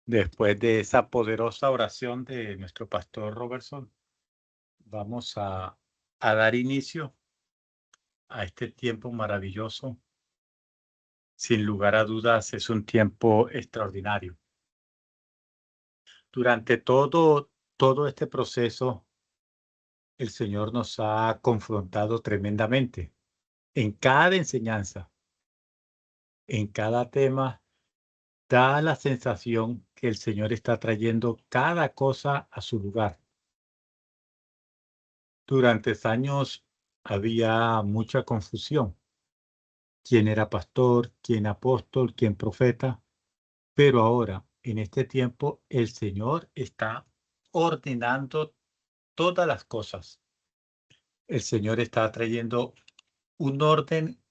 Después de esa poderosa oración de nuestro pastor Robertson, vamos a dar inicio a este tiempo maravilloso. Sin lugar a dudas, es un tiempo extraordinario. Durante todo este proceso, el Señor nos ha confrontado tremendamente en cada enseñanza, en cada tema. Da la sensación que el Señor está trayendo cada cosa a su lugar. Durante años había mucha confusión. ¿Quién era pastor? ¿Quién apóstol? ¿Quién profeta? Pero ahora, en este tiempo, el Señor está ordenando todas las cosas. El Señor está trayendo un orden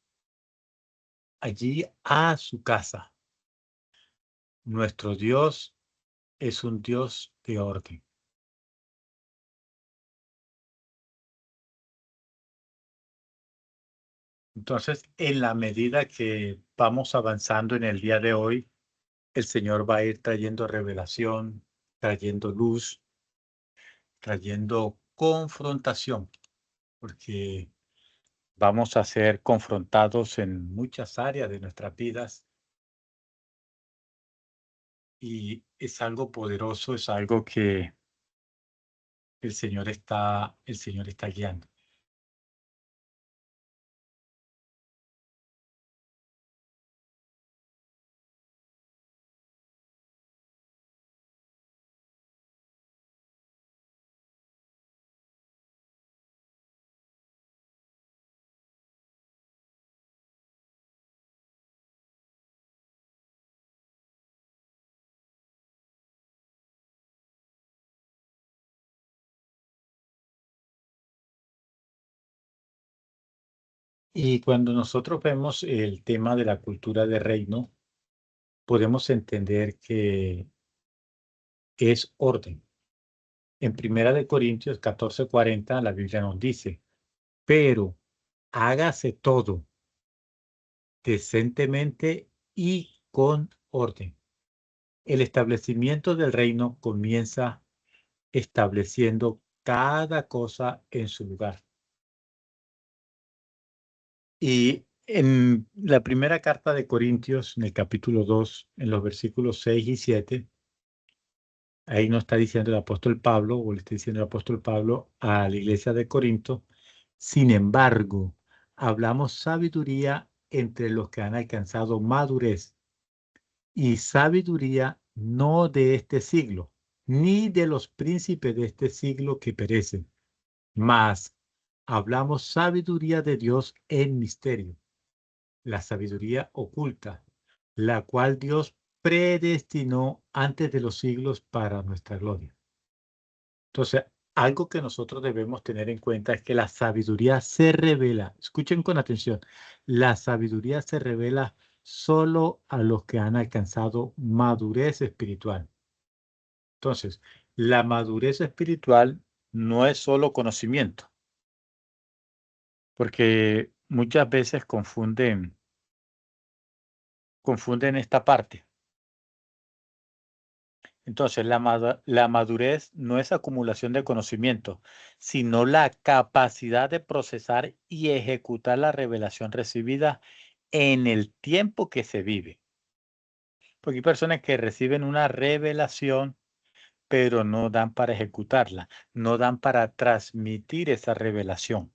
allí a su casa. Nuestro Dios es un Dios de orden. Entonces, en la medida que vamos avanzando en el día de hoy, el Señor va a ir trayendo revelación, trayendo luz, trayendo confrontación, porque vamos a ser confrontados en muchas áreas de nuestras vidas y es algo poderoso, es algo que el Señor está guiando. Y cuando nosotros vemos el tema de la cultura de reino, podemos entender que es orden. En Primera de Corintios 14:40, la Biblia nos dice: pero hágase todo decentemente y con orden. El establecimiento del reino comienza estableciendo cada cosa en su lugar. Y en la primera carta de Corintios, en el capítulo 2, en los versículos 6 y 7, ahí nos está diciendo el apóstol Pablo, o le está diciendo el apóstol Pablo a la iglesia de Corinto: sin embargo, hablamos sabiduría entre los que han alcanzado madurez, y sabiduría no de este siglo, ni de los príncipes de este siglo que perecen, mas hablamos sabiduría de Dios en misterio, la sabiduría oculta, la cual Dios predestinó antes de los siglos para nuestra gloria. Entonces, algo que nosotros debemos tener en cuenta es que la sabiduría se revela, escuchen con atención, la sabiduría se revela solo a los que han alcanzado madurez espiritual. Entonces, la madurez espiritual no es solo conocimiento, porque muchas veces confunden esta parte. Entonces, la madurez no es acumulación de conocimiento, sino la capacidad de procesar y ejecutar la revelación recibida en el tiempo que se vive. Porque hay personas que reciben una revelación, pero no dan para ejecutarla, no dan para transmitir esa revelación.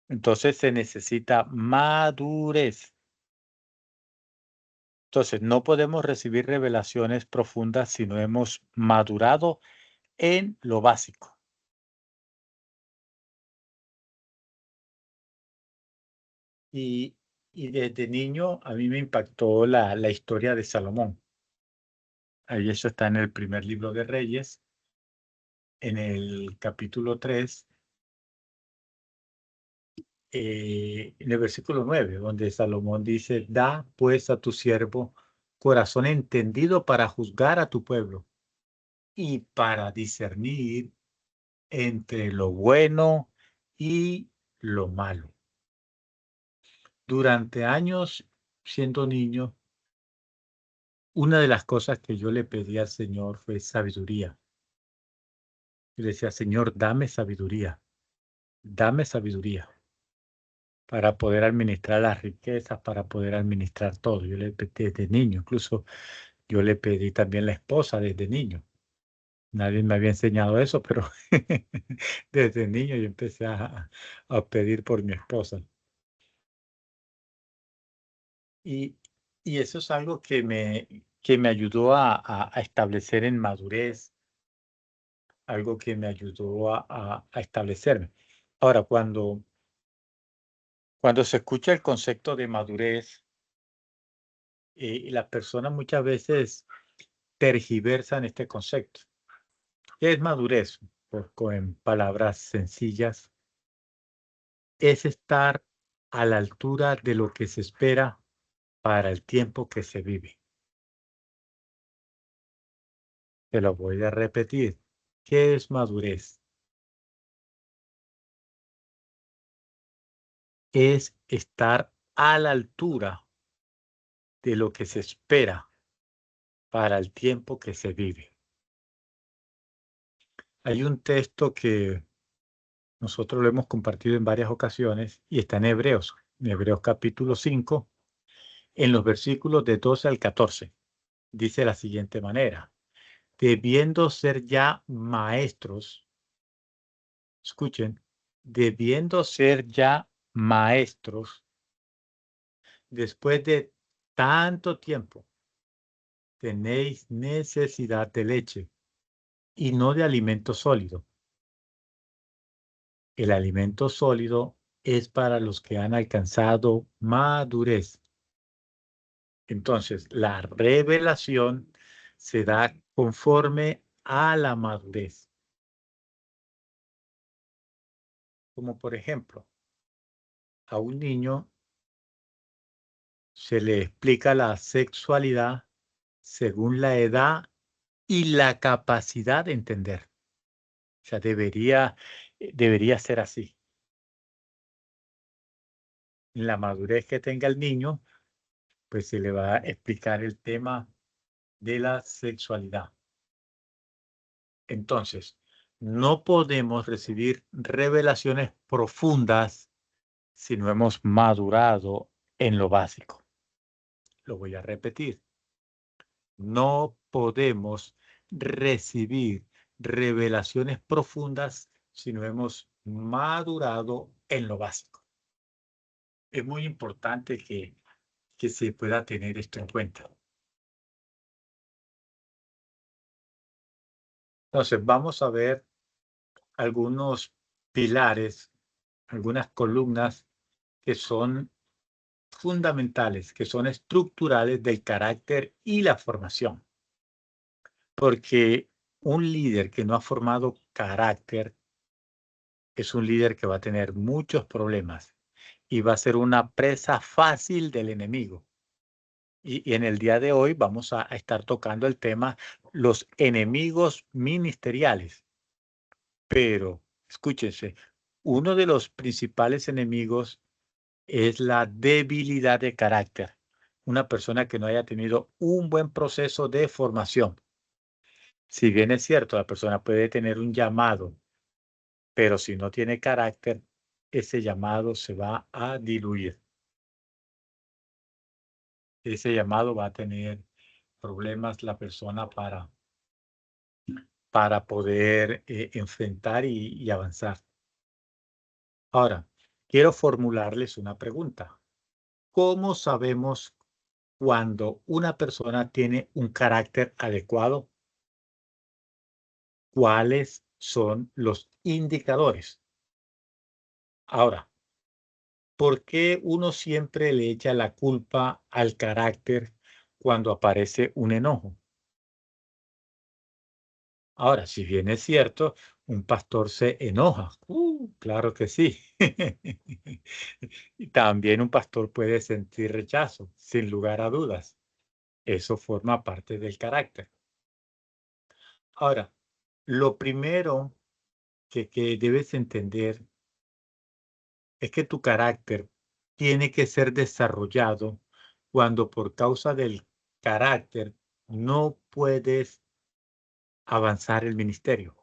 Entonces se necesita madurez. Entonces no podemos recibir revelaciones profundas si no hemos madurado en lo básico. Y, y desde niño a mí me impactó la historia de Salomón. Ahí eso está en el primer libro de Reyes, en el capítulo 3, en el versículo 9, donde Salomón dice: da pues a tu siervo corazón entendido para juzgar a tu pueblo y para discernir entre lo bueno y lo malo. Durante años, siendo niño, una de las cosas que yo le pedí al Señor fue sabiduría. Yo le decía, Señor, dame sabiduría para poder administrar las riquezas, para poder administrar todo. Yo le pedí desde niño, incluso yo le pedí también la esposa desde niño. Nadie me había enseñado eso, pero desde niño yo empecé a pedir por mi esposa. Y, y eso es algo que me ayudó a establecer en madurez, algo que me ayudó a establecerme. Ahora, cuando se escucha el concepto de madurez, las personas muchas veces tergiversan este concepto. ¿Qué es madurez? En palabras sencillas, es estar a la altura de lo que se espera para el tiempo que se vive. Te lo voy a repetir. ¿Qué es madurez? Es estar a la altura de lo que se espera para el tiempo que se vive. Hay un texto que nosotros lo hemos compartido en varias ocasiones y está en Hebreos capítulo 5, en los versículos de 12 al 14. Dice de la siguiente manera: debiendo ser ya maestros, escuchen, debiendo ser ya maestros, después de tanto tiempo, tenéis necesidad de leche y no de alimento sólido. El alimento sólido es para los que han alcanzado madurez. Entonces, la revelación se da conforme a la madurez. Como por ejemplo, a un niño se le explica la sexualidad según la edad y la capacidad de entender. O sea, debería ser así. En la madurez que tenga el niño, pues se le va a explicar el tema de la sexualidad. Entonces, no podemos recibir revelaciones profundas si no hemos madurado en lo básico. Lo voy a repetir. No podemos recibir revelaciones profundas si no hemos madurado en lo básico. Es muy importante que se pueda tener esto en cuenta. Entonces, vamos a ver algunos pilares, algunas columnas que son fundamentales, que son estructurales del carácter y la formación. Porque un líder que no ha formado carácter es un líder que va a tener muchos problemas y va a ser una presa fácil del enemigo. Y en el día de hoy vamos a estar tocando el tema los enemigos ministeriales. Pero, escúchense, uno de los principales enemigos es la debilidad de carácter. Una persona que no haya tenido un buen proceso de formación. Si bien es cierto, la persona puede tener un llamado, pero si no tiene carácter, ese llamado se va a diluir. Ese llamado va a tener problemas la persona para poder enfrentar y avanzar. Ahora, quiero formularles una pregunta. ¿Cómo sabemos cuando una persona tiene un carácter adecuado? ¿Cuáles son los indicadores? Ahora, ¿por qué uno siempre le echa la culpa al carácter cuando aparece un enojo? Ahora, si bien es cierto, un pastor se enoja. Claro que sí. Y también un pastor puede sentir rechazo, sin lugar a dudas. Eso forma parte del carácter. Ahora, lo primero que debes entender es que tu carácter tiene que ser desarrollado cuando por causa del carácter no puedes avanzar el ministerio.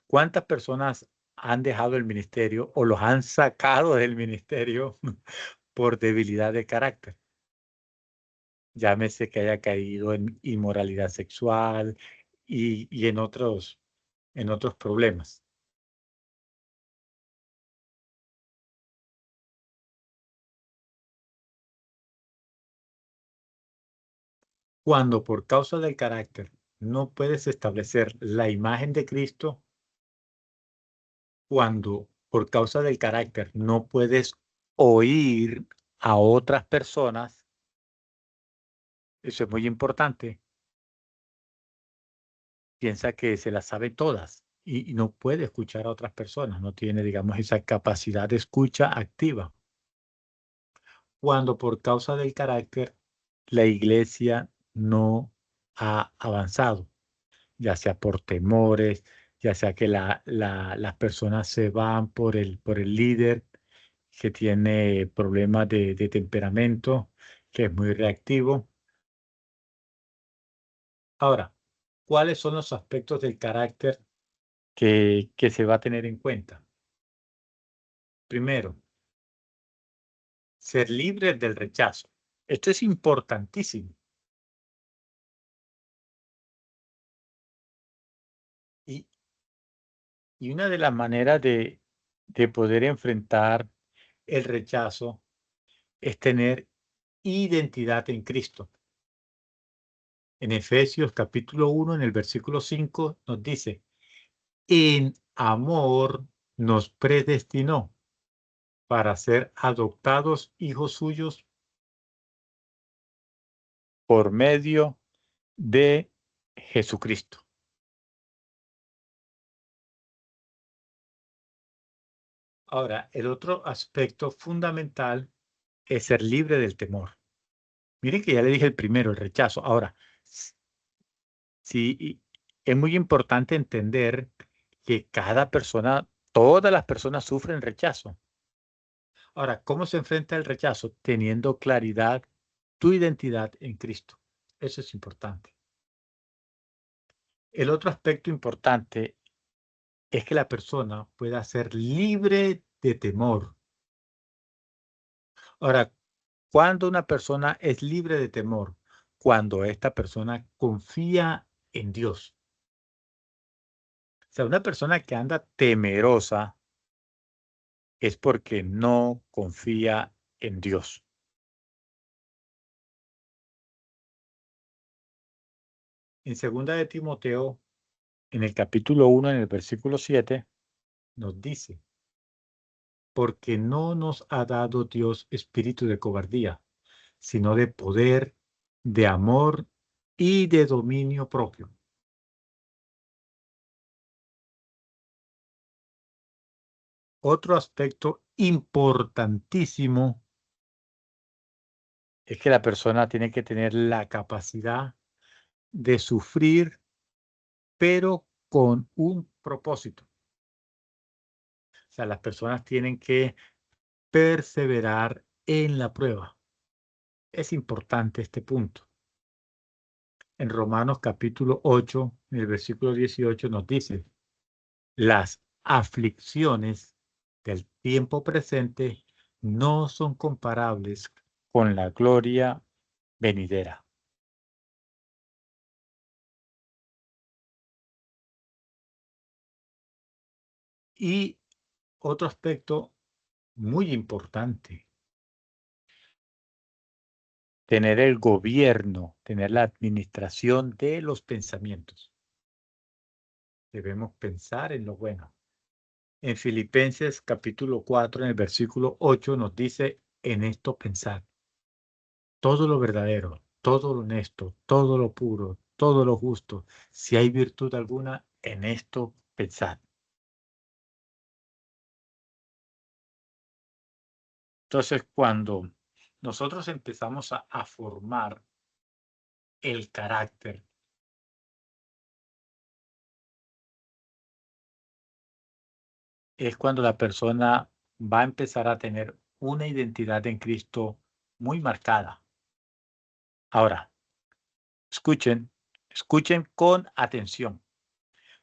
¿Cuántas personas han dejado el ministerio o los han sacado del ministerio por debilidad de carácter? Llámese que haya caído en inmoralidad sexual y en otros problemas. Cuando por causa del carácter no puedes establecer la imagen de Cristo, cuando por causa del carácter no puedes oír a otras personas, eso es muy importante. Piensa que se las sabe todas y no puede escuchar a otras personas, no tiene, digamos, esa capacidad de escucha activa. Cuando por causa del carácter la iglesia no ha avanzado, ya sea por temores, ya sea que las personas se van por el líder que tiene problemas de temperamento, que es muy reactivo. Ahora, ¿cuáles son los aspectos del carácter que se va a tener en cuenta? Primero, ser libre del rechazo. Esto es importantísimo. Y, y una de las maneras de poder enfrentar el rechazo es tener identidad en Cristo. En Efesios capítulo 1, en el versículo 5, nos dice, en amor nos predestinó para ser adoptados hijos suyos por medio de Jesucristo. Ahora, el otro aspecto fundamental es ser libre del temor. Miren que ya le dije el primero, el rechazo. Ahora, sí, es muy importante entender que cada persona, todas las personas sufren rechazo. Ahora, ¿cómo se enfrenta el rechazo? Teniendo claridad tu identidad en Cristo. Eso es importante. El otro aspecto importante es que la persona pueda ser libre de temor. Ahora, ¿cuándo una persona es libre de temor? Cuando esta persona confía en Dios. O sea, una persona que anda temerosa es porque no confía en Dios. En segunda de Timoteo, en el capítulo 1, en el versículo 7, nos dice, porque no nos ha dado Dios espíritu de cobardía, sino de poder, de amor y de dominio propio. Otro aspecto importantísimo es que la persona tiene que tener la capacidad de sufrir, pero con un propósito. O sea, las personas tienen que perseverar en la prueba. Es importante este punto. En Romanos capítulo 8, en el versículo 18 nos dice, las aflicciones del tiempo presente no son comparables con la gloria venidera. Y otro aspecto muy importante, tener el gobierno, tener la administración de los pensamientos. Debemos pensar en lo bueno. En Filipenses capítulo 4, en el versículo 8 nos dice, en esto pensad, todo lo verdadero, todo lo honesto, todo lo puro, todo lo justo, si hay virtud alguna, en esto pensad. Entonces, cuando nosotros empezamos a formar el carácter, es cuando la persona va a empezar a tener una identidad en Cristo muy marcada. Ahora, escuchen con atención.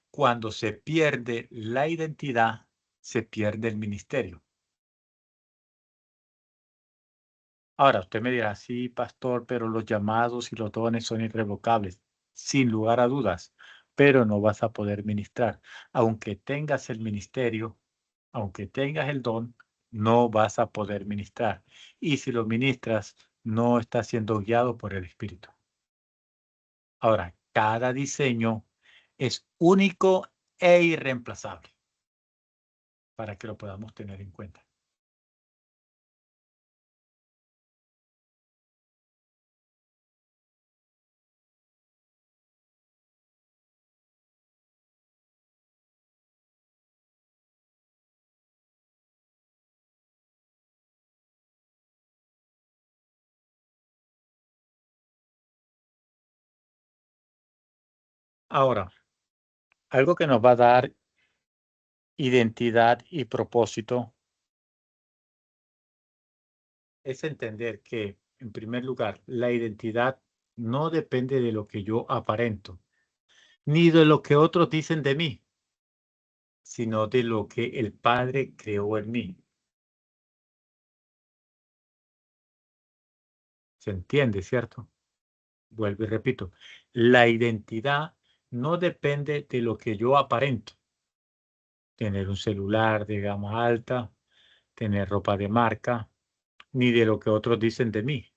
Cuando se pierde la identidad, se pierde el ministerio. Ahora, usted me dirá, sí, pastor, pero los llamados y los dones son irrevocables, sin lugar a dudas, pero no vas a poder ministrar. Aunque tengas el ministerio, aunque tengas el don, no vas a poder ministrar. Y si lo ministras, no estás siendo guiado por el Espíritu. Ahora, cada diseño es único e irreemplazable para que lo podamos tener en cuenta. Ahora, algo que nos va a dar identidad y propósito es entender que, en primer lugar, la identidad no depende de lo que yo aparento, ni de lo que otros dicen de mí, sino de lo que el Padre creó en mí. ¿Se entiende, cierto? Vuelvo y repito, la identidad no depende de lo que yo aparento. Tener un celular de gama alta, tener ropa de marca, ni de lo que otros dicen de mí.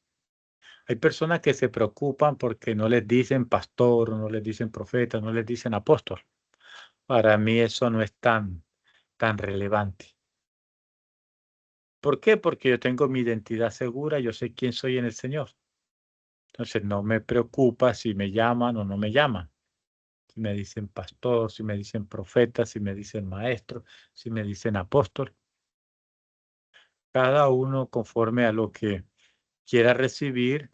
Hay personas que se preocupan porque no les dicen pastor, no les dicen profeta, no les dicen apóstol. Para mí eso no es tan relevante. ¿Por qué? Porque yo tengo mi identidad segura, yo sé quién soy en el Señor. Entonces no me preocupa si me llaman o no me llaman. Si me dicen pastor, si me dicen profeta, si me dicen maestro, si me dicen apóstol. Cada uno conforme a lo que quiera recibir,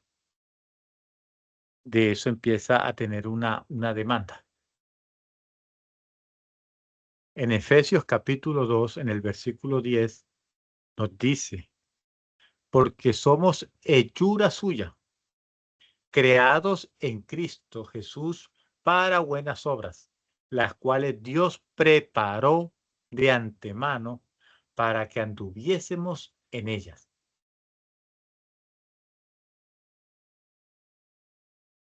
de eso empieza a tener una demanda. En Efesios capítulo 2, en el versículo 10, nos dice, porque somos hechura suya, creados en Cristo Jesús para buenas obras, las cuales Dios preparó de antemano para que anduviésemos en ellas.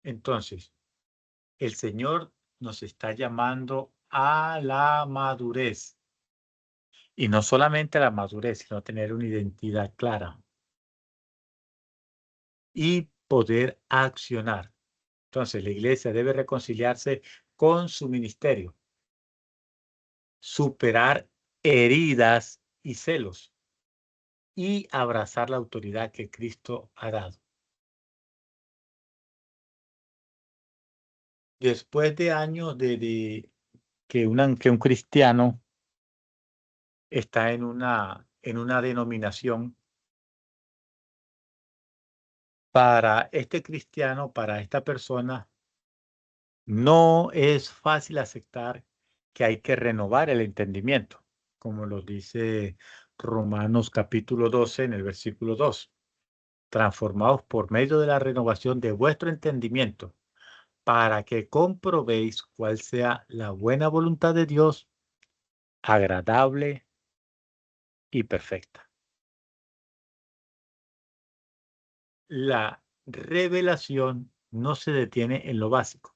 Entonces, el Señor nos está llamando a la madurez. Y no solamente a la madurez, sino a tener una identidad clara y poder accionar. Entonces, la iglesia debe reconciliarse con su ministerio, superar heridas y celos y abrazar la autoridad que Cristo ha dado. Después de años de que un cristiano está en una denominación, para este cristiano, para esta persona, no es fácil aceptar que hay que renovar el entendimiento, como lo dice Romanos capítulo 12 en el versículo 2. Transformados por medio de la renovación de vuestro entendimiento, para que comprobéis cuál sea la buena voluntad de Dios, agradable y perfecta. La revelación no se detiene en lo básico.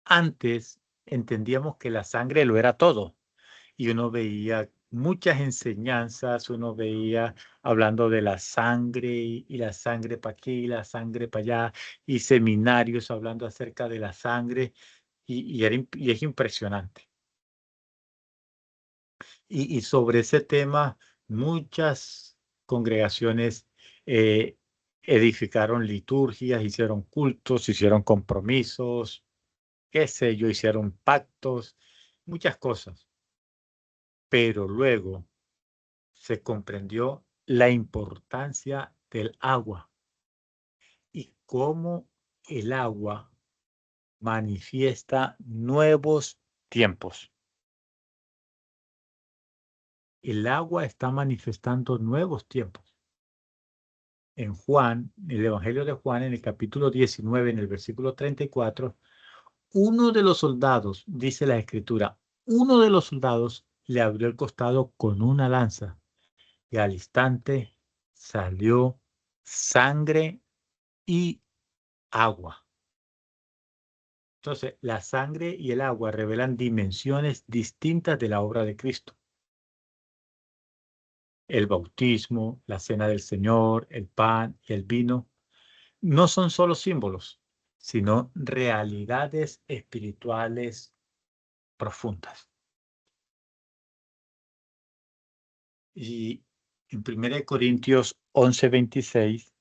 Antes entendíamos que la sangre lo era todo y uno veía muchas enseñanzas, uno veía hablando de la sangre y la sangre para aquí, y la sangre para allá, y seminarios hablando acerca de la sangre y es impresionante. Y sobre ese tema, muchas congregaciones eh, edificaron liturgias, hicieron cultos, hicieron compromisos, qué sé yo, hicieron pactos, muchas cosas. Pero luego se comprendió la importancia del agua y cómo el agua manifiesta nuevos tiempos. El agua está manifestando nuevos tiempos. en Juan, el Evangelio de Juan, en el capítulo 19, en el versículo 34, uno de los soldados, dice la Escritura, uno de los soldados le abrió el costado con una lanza y al instante salió sangre y agua. Entonces, la sangre y el agua revelan dimensiones distintas de la obra de Cristo. El bautismo, la cena del Señor, el pan y el vino no son solo símbolos, sino realidades espirituales profundas. Y en 1 Corintios 11:26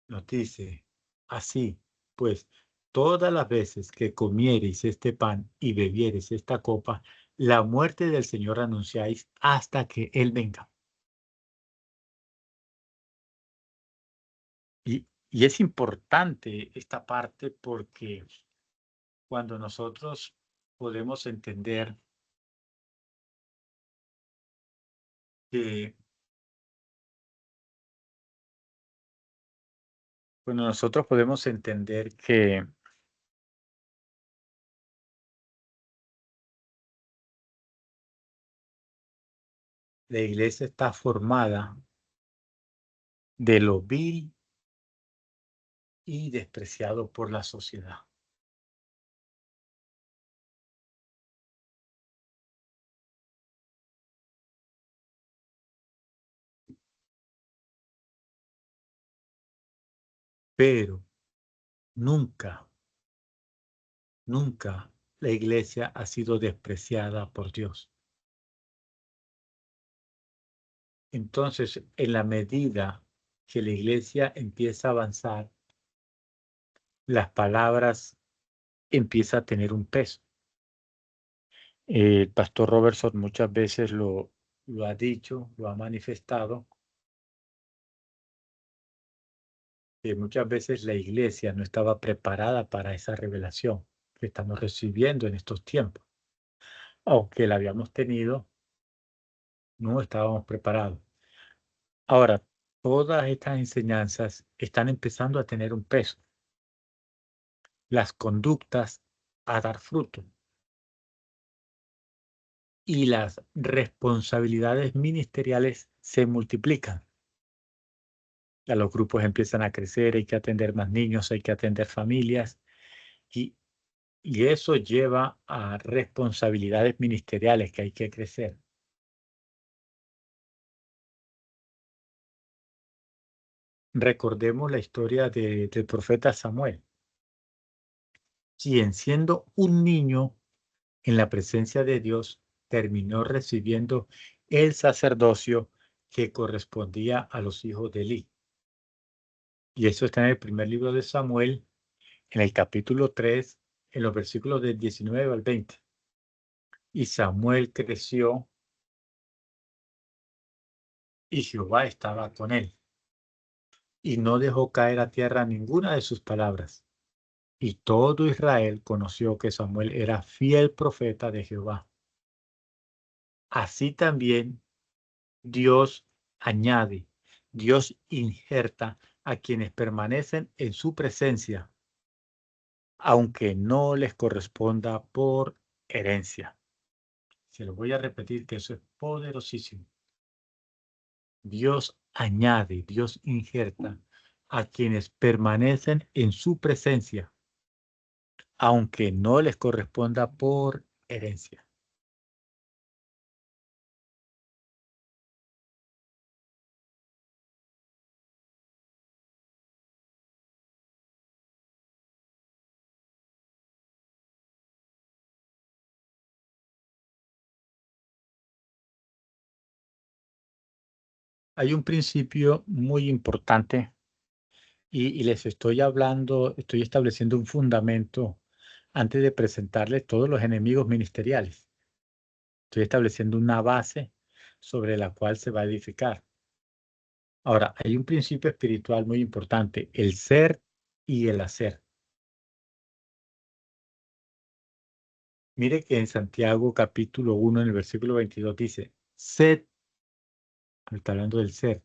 nos dice, así pues, todas las veces que comiereis este pan y bebiereis esta copa, la muerte del Señor anunciáis hasta que Él venga. Y es importante esta parte porque cuando nosotros podemos entender que, cuando nosotros podemos entender que la iglesia está formada de lo vil y despreciado por la sociedad. Pero nunca, nunca la iglesia ha sido despreciada por Dios. Entonces, en la medida que la iglesia empieza a avanzar, las palabras empiezan a tener un peso. El pastor Robertson muchas veces lo ha dicho, lo ha manifestado, que muchas veces la iglesia no estaba preparada para esa revelación que estamos recibiendo en estos tiempos. Aunque la habíamos tenido, no estábamos preparados. Ahora, todas estas enseñanzas están empezando a tener un peso. Las conductas a dar fruto. Y las responsabilidades ministeriales se multiplican. Ya los grupos empiezan a crecer, hay que atender más niños, hay que atender familias. Y, y eso lleva a responsabilidades ministeriales que hay que crecer. Recordemos la historia del profeta Samuel, quien siendo un niño en la presencia de Dios, terminó recibiendo el sacerdocio que correspondía a los hijos de Elí. Y eso está en el primer libro de Samuel, en el capítulo 3, en los versículos del 19 al 20. Y Samuel creció y Jehová estaba con él. Y no dejó caer a tierra ninguna de sus palabras. Y todo Israel conoció que Samuel era fiel profeta de Jehová. Así también Dios añade, Dios injerta a quienes permanecen en su presencia, aunque no les corresponda por herencia. Se lo voy a repetir que eso es poderosísimo. Dios añade, Dios injerta a quienes permanecen en su presencia, aunque no les corresponda por herencia. Hay un principio muy importante y les estoy hablando, estoy estableciendo un fundamento antes de presentarles todos los enemigos ministeriales. Estoy estableciendo una base sobre la cual se va a edificar. Ahora, hay un principio espiritual muy importante, el ser y el hacer. Mire que en Santiago capítulo 1, en el versículo 22 dice, sed, está hablando del sed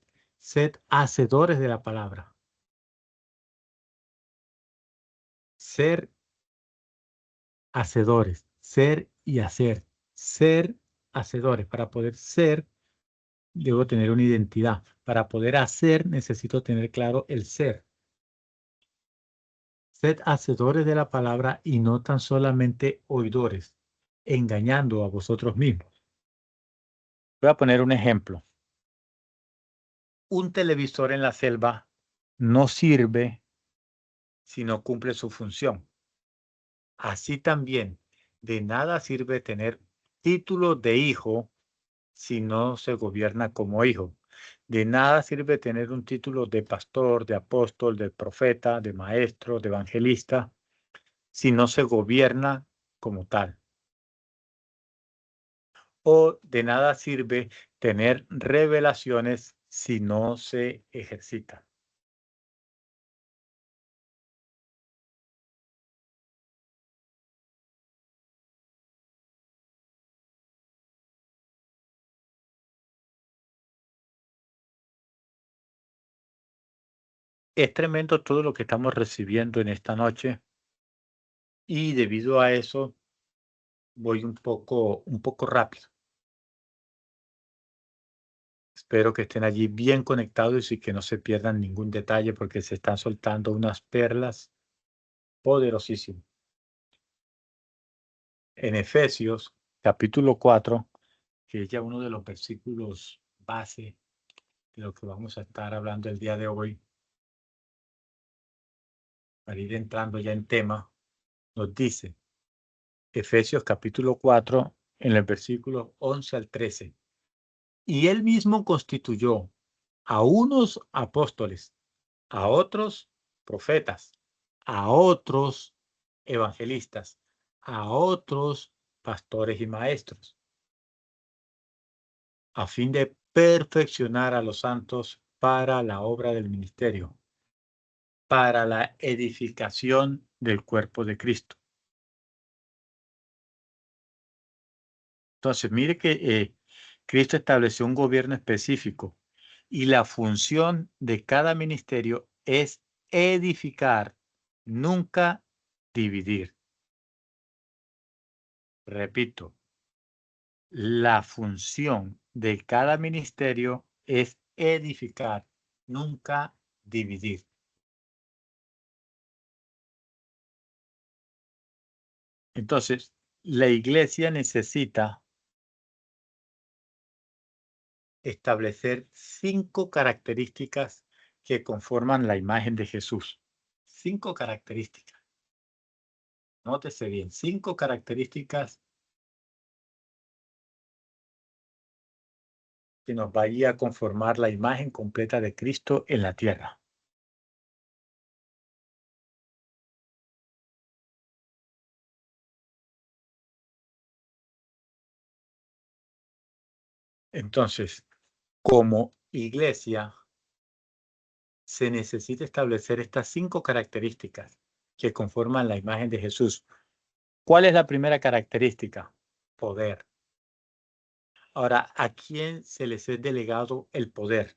hacedores de la palabra. Ser hacedores, ser y hacer, ser hacedores. Para poder ser, debo tener una identidad. Para poder hacer, necesito tener claro el ser. Sed hacedores de la palabra y no tan solamente oidores, engañando a vosotros mismos. Voy a poner un ejemplo. Un televisor en la selva no sirve si no cumple su función. Así también, de nada sirve tener título de hijo si no se gobierna como hijo. De nada sirve tener un título de pastor, de apóstol, de profeta, de maestro, de evangelista, si no se gobierna como tal. O de nada sirve tener revelaciones si no se ejercita. Es tremendo todo lo que estamos recibiendo en esta noche y debido a eso voy un poco rápido. Espero que estén allí bien conectados y que no se pierdan ningún detalle porque se están soltando unas perlas poderosísimas. En Efesios capítulo 4, que es ya uno de los versículos base de lo que vamos a estar hablando el día de hoy, para ir entrando ya en tema, nos dice Efesios capítulo 4, en el versículo 11 al 13. Y él mismo constituyó a unos apóstoles, a otros profetas, a otros evangelistas, a otros pastores y maestros, a fin de perfeccionar a los santos para la obra del ministerio, para la edificación del cuerpo de Cristo. Entonces, mire que Cristo estableció un gobierno específico y la función de cada ministerio es edificar, nunca dividir. Repito, la función de cada ministerio es edificar, nunca dividir. Entonces, la iglesia necesita establecer 5 características que conforman la imagen de Jesús. 5 características. Nótese bien, 5 características que nos vaya a conformar la imagen completa de Cristo en la tierra. Entonces, como iglesia, se necesita establecer estas 5 características que conforman la imagen de Jesús. ¿Cuál es la primera característica? Poder. Ahora, ¿a quién se les es delegado el poder?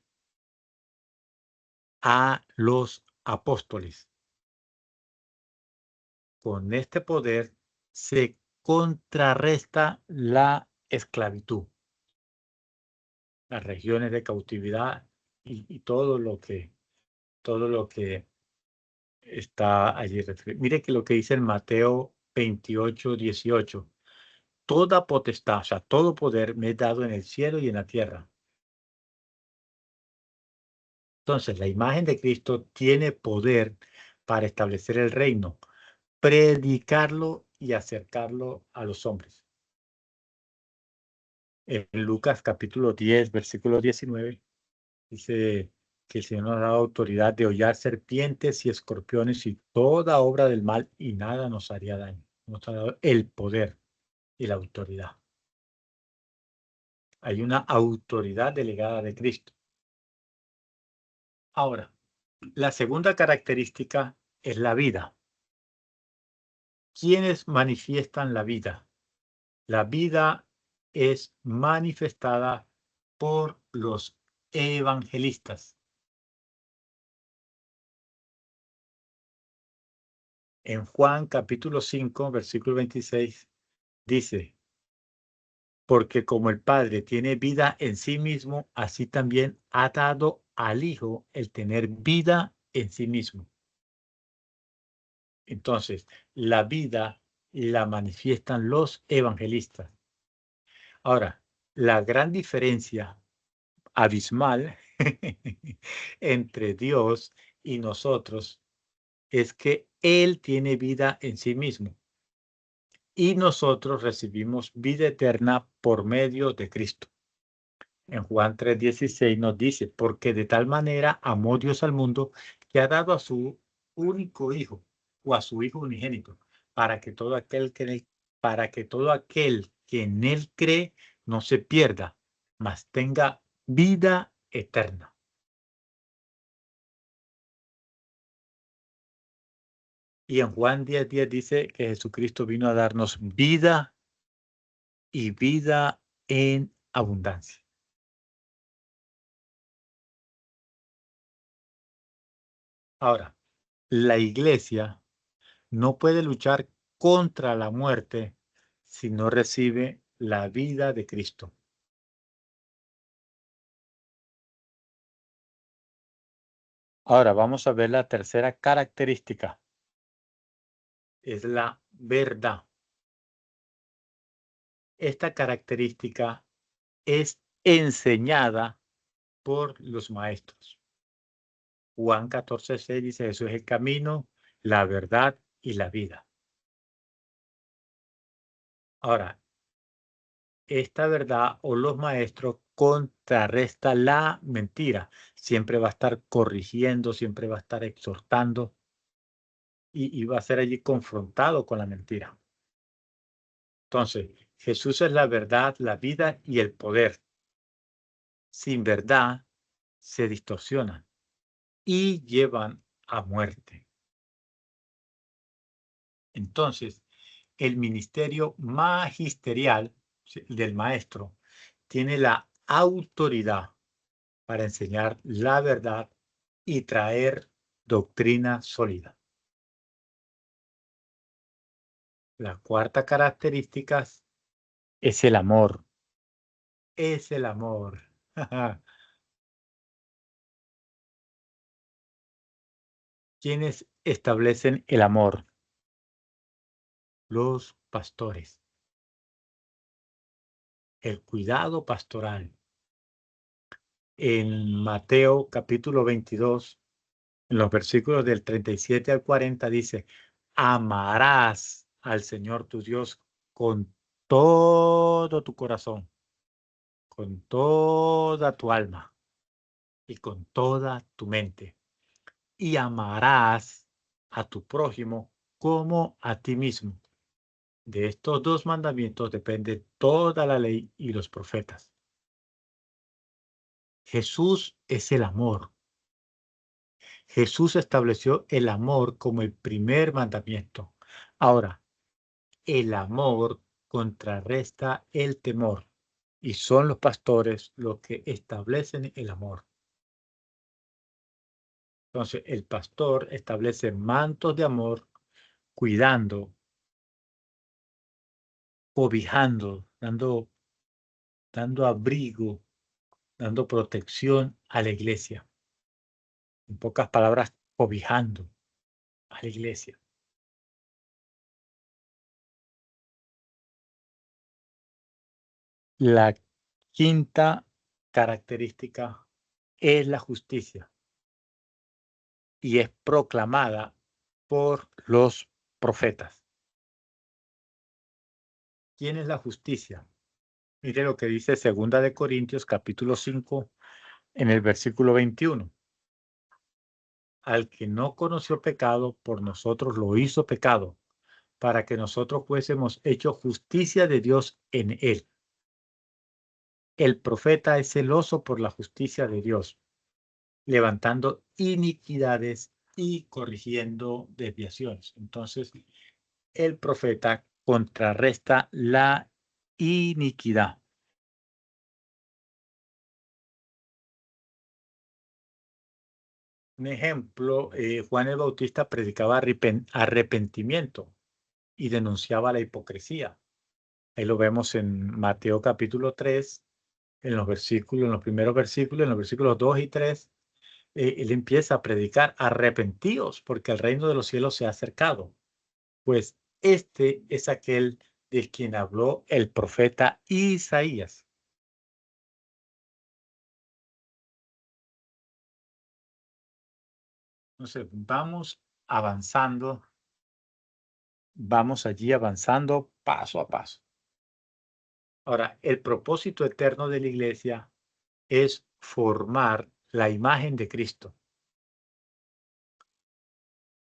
A los apóstoles. Con este poder se contrarresta la esclavitud, las regiones de cautividad y todo lo que está allí referido. Mire que lo que dice en Mateo 28:18. Toda potestad, o sea, todo poder me es dado en el cielo y en la tierra. Entonces, la imagen de Cristo tiene poder para establecer el reino, predicarlo y acercarlo a los hombres. En Lucas capítulo 10, versículo 19, dice que el Señor nos ha dado autoridad de hollar serpientes y escorpiones y toda obra del mal y nada nos haría daño. Nos ha dado el poder y la autoridad. Hay una autoridad delegada de Cristo. Ahora, la segunda característica es la vida. ¿Quiénes manifiestan la vida? La vida es manifestada por los evangelistas. En Juan capítulo 5, versículo 26, dice, porque como el Padre tiene vida en sí mismo, así también ha dado al Hijo el tener vida en sí mismo. Entonces, la vida la manifiestan los evangelistas. Ahora, la gran diferencia abismal entre Dios y nosotros es que Él tiene vida en sí mismo y nosotros recibimos vida eterna por medio de Cristo. En Juan 3:16 nos dice, porque de tal manera amó Dios al mundo que ha dado a su único Hijo o a su Hijo unigénito, para que todo aquel que en Él cree no se pierda, mas tenga vida eterna. Y en Juan 10:10 dice que Jesucristo vino a darnos vida y vida en abundancia. Ahora, la iglesia no puede luchar contra la muerte si no recibe la vida de Cristo. Ahora vamos a ver la tercera característica. Es la verdad. Esta característica es enseñada por los maestros. Juan 14:6 dice, Jesús es el camino, la verdad y la vida. Ahora, esta verdad o los maestros contrarresta la mentira. Siempre va a estar corrigiendo, siempre va a estar exhortando y va a ser allí confrontado con la mentira. Entonces, Jesús es la verdad, la vida y el poder. Sin verdad se distorsionan y llevan a muerte. Entonces, el ministerio magisterial del maestro tiene la autoridad para enseñar la verdad y traer doctrina sólida. La cuarta característica es el amor. Es el amor. ¿Quiénes establecen el amor? Los pastores. El cuidado pastoral. En Mateo capítulo 22, en los versículos del 37 al 40 dice, amarás al Señor tu Dios con todo tu corazón, con toda tu alma y con toda tu mente. Y amarás a tu prójimo como a ti mismo. De estos dos mandamientos depende toda la ley y los profetas. Jesús es el amor. Jesús estableció el amor como el primer mandamiento. Ahora, el amor contrarresta el temor y son los pastores los que establecen el amor. Entonces, el pastor establece mantos de amor, cuidando, cobijando, dando abrigo, dando protección a la iglesia. En pocas palabras, cobijando a la iglesia. La quinta característica es la justicia y es proclamada por los profetas. ¿Quién es la justicia? Mire lo que dice 2 de Corintios capítulo 5 en el versículo 21. Al que no conoció pecado, por nosotros lo hizo pecado, para que nosotros fuésemos hecho justicia de Dios en él. El profeta es celoso por la justicia de Dios, levantando iniquidades y corrigiendo desviaciones. Entonces, el profeta contrarresta la iniquidad. Un ejemplo, Juan el Bautista predicaba arrepentimiento y denunciaba la hipocresía. Ahí lo vemos en Mateo capítulo 3, en los primeros versículos, en los versículos 2 y 3, él empieza a predicar: arrepentíos, porque el reino de los cielos se ha acercado. Pues este es aquel de quien habló el profeta Isaías. Entonces, vamos allí avanzando paso a paso. Ahora, el propósito eterno de la iglesia es formar la imagen de Cristo.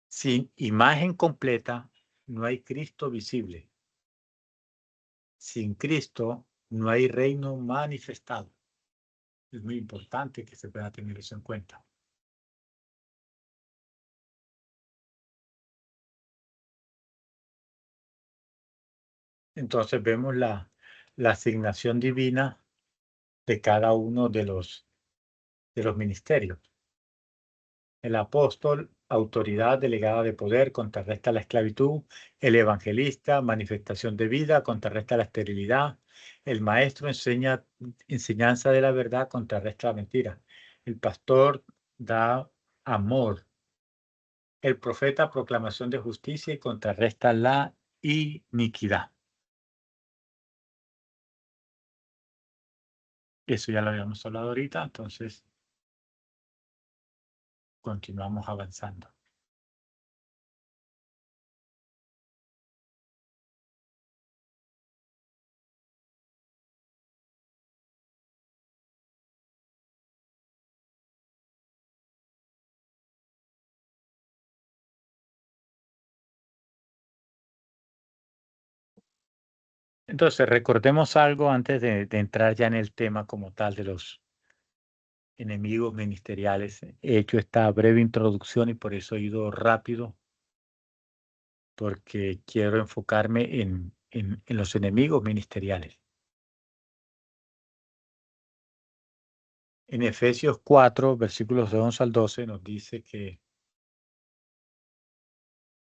Sin imagen completa, no hay Cristo visible. Sin Cristo, no hay reino manifestado. Es muy importante que se pueda tener eso en cuenta. Entonces vemos la asignación divina de cada uno de los ministerios. El apóstol, autoridad delegada de poder, contrarresta la esclavitud. El evangelista, manifestación de vida, contrarresta la esterilidad. El maestro, enseñanza de la verdad, contrarresta la mentira. El pastor da amor. El profeta, proclamación de justicia y contrarresta la iniquidad. Eso ya lo habíamos hablado ahorita, entonces continuamos avanzando. Entonces, recordemos algo antes de entrar ya en el tema como tal de los enemigos ministeriales. He hecho esta breve introducción y por eso he ido rápido, porque quiero enfocarme en los enemigos ministeriales. En Efesios 4, versículos de 11 al 12, nos dice que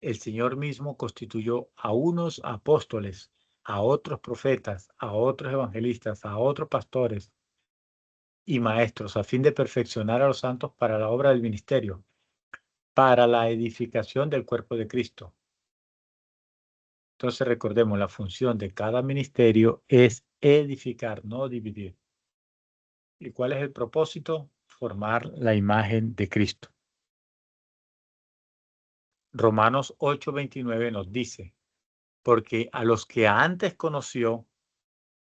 el Señor mismo constituyó a unos apóstoles, a otros profetas, a otros evangelistas, a otros pastores y maestros, a fin de perfeccionar a los santos para la obra del ministerio, para la edificación del cuerpo de Cristo. Entonces recordemos, la función de cada ministerio es edificar, no dividir. ¿Y cuál es el propósito? Formar la imagen de Cristo. Romanos 8:29 nos dice: porque a los que antes conoció,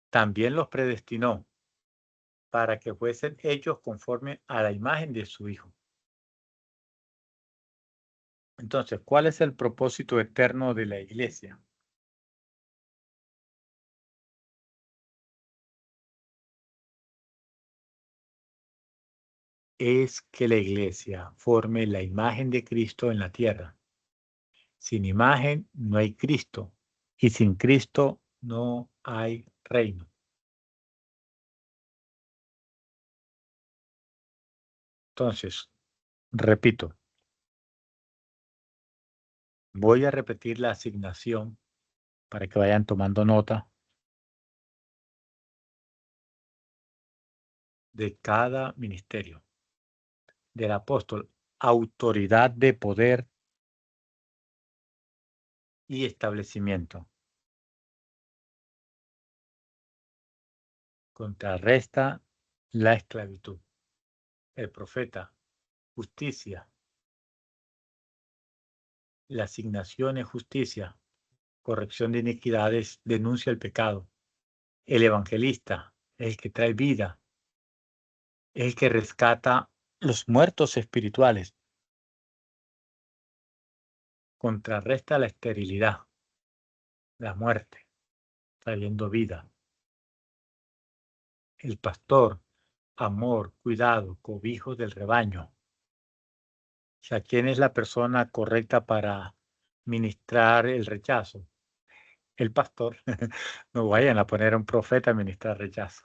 también los predestinó para que fuesen hechos conforme a la imagen de su Hijo. Entonces, ¿cuál es el propósito eterno de la iglesia? Es que la iglesia forme la imagen de Cristo en la tierra. Sin imagen no hay Cristo, y sin Cristo no hay reino. Entonces, repito, voy a repetir la asignación para que vayan tomando nota de cada ministerio. Del apóstol: autoridad de poder y establecimiento. Contrarresta la esclavitud. El profeta: justicia. La asignación es justicia. Corrección de iniquidades, denuncia el pecado. El evangelista es el que trae vida, es el que rescata los muertos espirituales. Contrarresta la esterilidad, la muerte, trayendo vida. El pastor: amor, cuidado, cobijo del rebaño. O sea, ¿quién es la persona correcta para ministrar el rechazo? el pastor. No vayan a poner a un profeta a ministrar rechazo.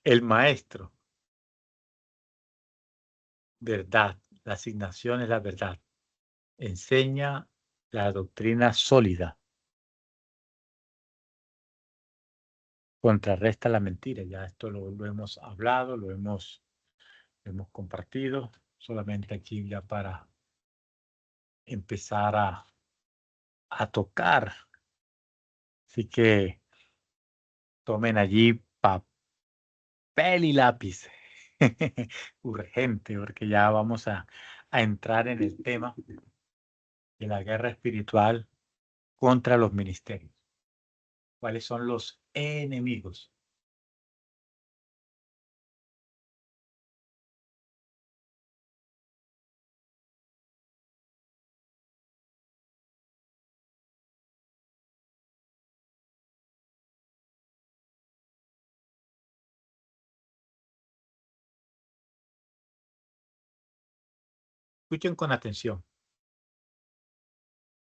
El maestro, verdad. La asignación es la verdad. Enseña la doctrina sólida. Contrarresta la mentira. Ya esto lo hemos hablado, lo hemos compartido. Solamente aquí ya para empezar a tocar. Así que tomen allí papel y lápiz. Urgente, porque ya vamos a entrar en el tema de la guerra espiritual contra los ministerios. ¿Cuáles son los enemigos? Escuchen con atención.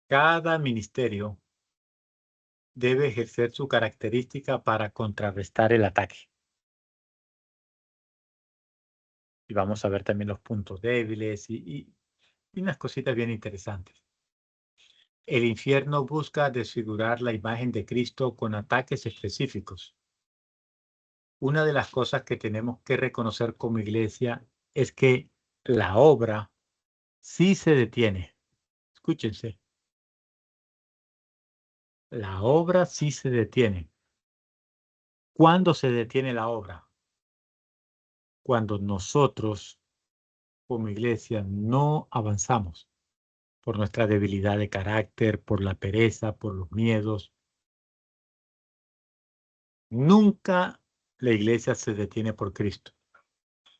Cada ministerio debe ejercer su característica para contrarrestar el ataque. Y vamos a ver también los puntos débiles y unas cositas bien interesantes. El infierno busca desfigurar la imagen de Cristo con ataques específicos. Una de las cosas que tenemos que reconocer como iglesia es que la obra sí se detiene. Escúchense, la obra sí se detiene. ¿Cuándo se detiene la obra? Cuando nosotros como iglesia no avanzamos por nuestra debilidad de carácter, por la pereza, por los miedos. Nunca la iglesia se detiene por Cristo.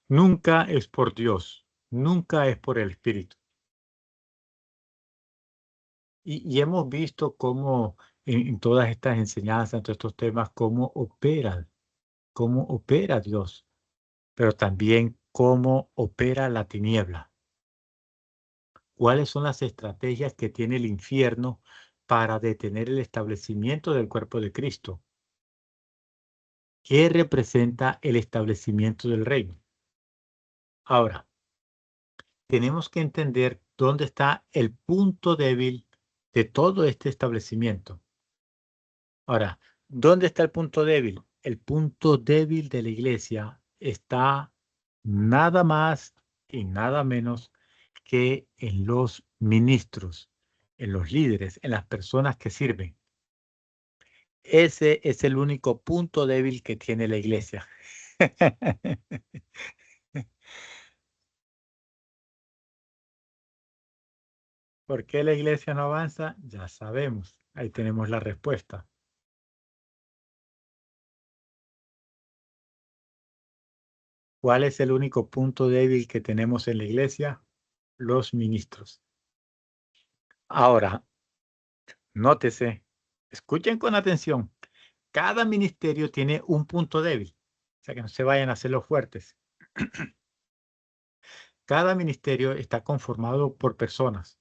Nunca es por Dios. Nunca es por el Espíritu. Y hemos visto cómo en todas estas enseñanzas, en todos estos temas, cómo opera Dios, pero también cómo opera la tiniebla. ¿Cuáles son las estrategias que tiene el infierno para detener el establecimiento del cuerpo de Cristo? ¿Qué representa el establecimiento del reino? Ahora, tenemos que entender dónde está el punto débil de todo este establecimiento. Ahora, ¿dónde está el punto débil? El punto débil de la iglesia está nada más y nada menos que en los ministros, en los líderes, en las personas que sirven. Ese es el único punto débil que tiene la iglesia. ¿Por qué la iglesia no avanza? Ya sabemos. Ahí tenemos la respuesta. ¿Cuál es el único punto débil que tenemos en la iglesia? Los ministros. Ahora, nótese, escuchen con atención. Cada ministerio tiene un punto débil. O sea, que no se vayan a hacer los fuertes. Cada ministerio está conformado por personas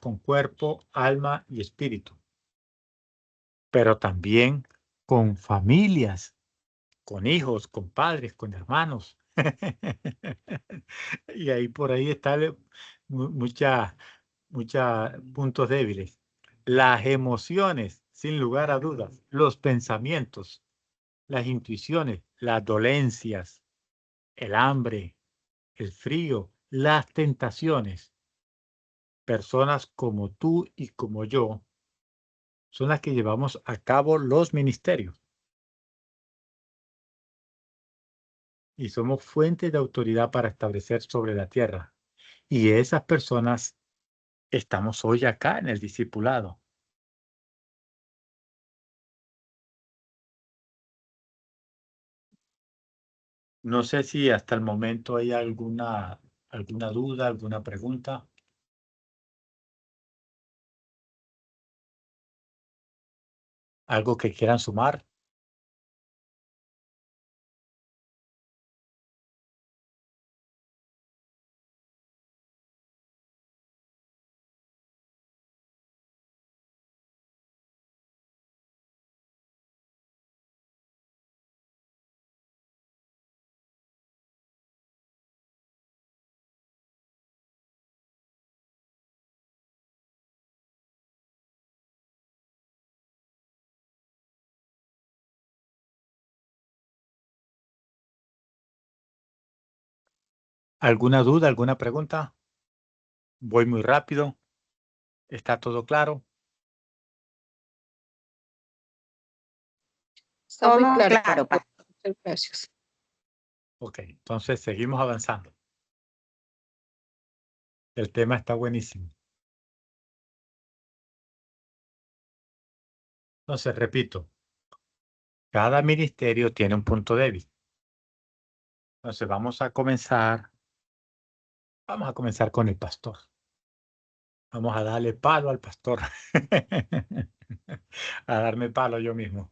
con cuerpo, alma y espíritu, pero también con familias, con hijos, con padres, con hermanos. Y ahí por ahí está muchas puntos débiles. Las emociones, sin lugar a dudas, los pensamientos, las intuiciones, las dolencias, el hambre, el frío, las tentaciones. Personas como tú y como yo son las que llevamos a cabo los ministerios y somos fuente de autoridad para establecer sobre la tierra. Y esas personas estamos hoy acá en el discipulado. No sé si hasta el momento hay alguna duda, alguna pregunta, algo que quieran sumar. ¿Alguna duda, alguna pregunta? Voy muy rápido. ¿Está todo claro? Está muy claro, pastor. Muchas gracias. Ok, entonces seguimos avanzando. El tema está buenísimo. Entonces, repito, cada ministerio tiene un punto débil. Entonces, vamos a comenzar con el pastor. Vamos a darle palo al pastor. A darme palo yo mismo.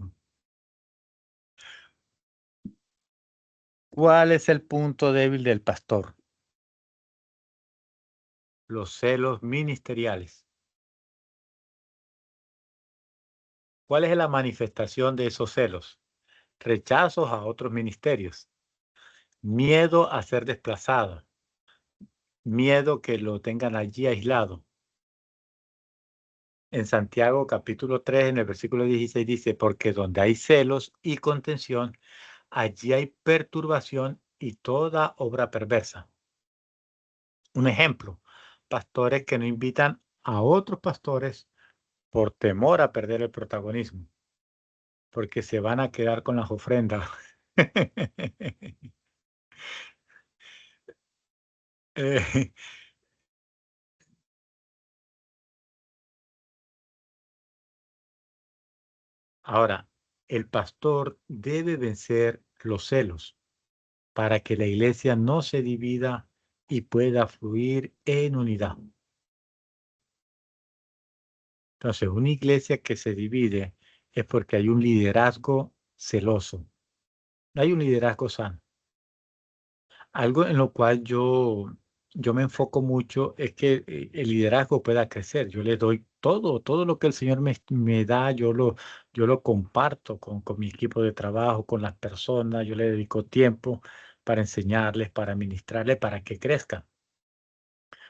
¿Cuál es el punto débil del pastor? Los celos ministeriales. ¿Cuál es la manifestación de esos celos? Rechazos a otros ministerios. Miedo a ser desplazado. Miedo que lo tengan allí aislado. En Santiago capítulo 3, en el versículo 16 dice, porque donde hay celos y contención, allí hay perturbación y toda obra perversa. Un ejemplo, pastores que no invitan a otros pastores por temor a perder el protagonismo, porque se van a quedar con las ofrendas. Eh, Ahora, el pastor debe vencer los celos para que la iglesia no se divida y pueda fluir en unidad. Entonces, una iglesia que se divide es porque hay un liderazgo celoso. No hay un liderazgo sano. Algo en lo cual yo me enfoco mucho es que el liderazgo pueda crecer. Yo le doy todo lo que el Señor me da, yo lo comparto con mi equipo de trabajo, con las personas, yo le dedico tiempo para enseñarles, para ministrarles, para que crezcan.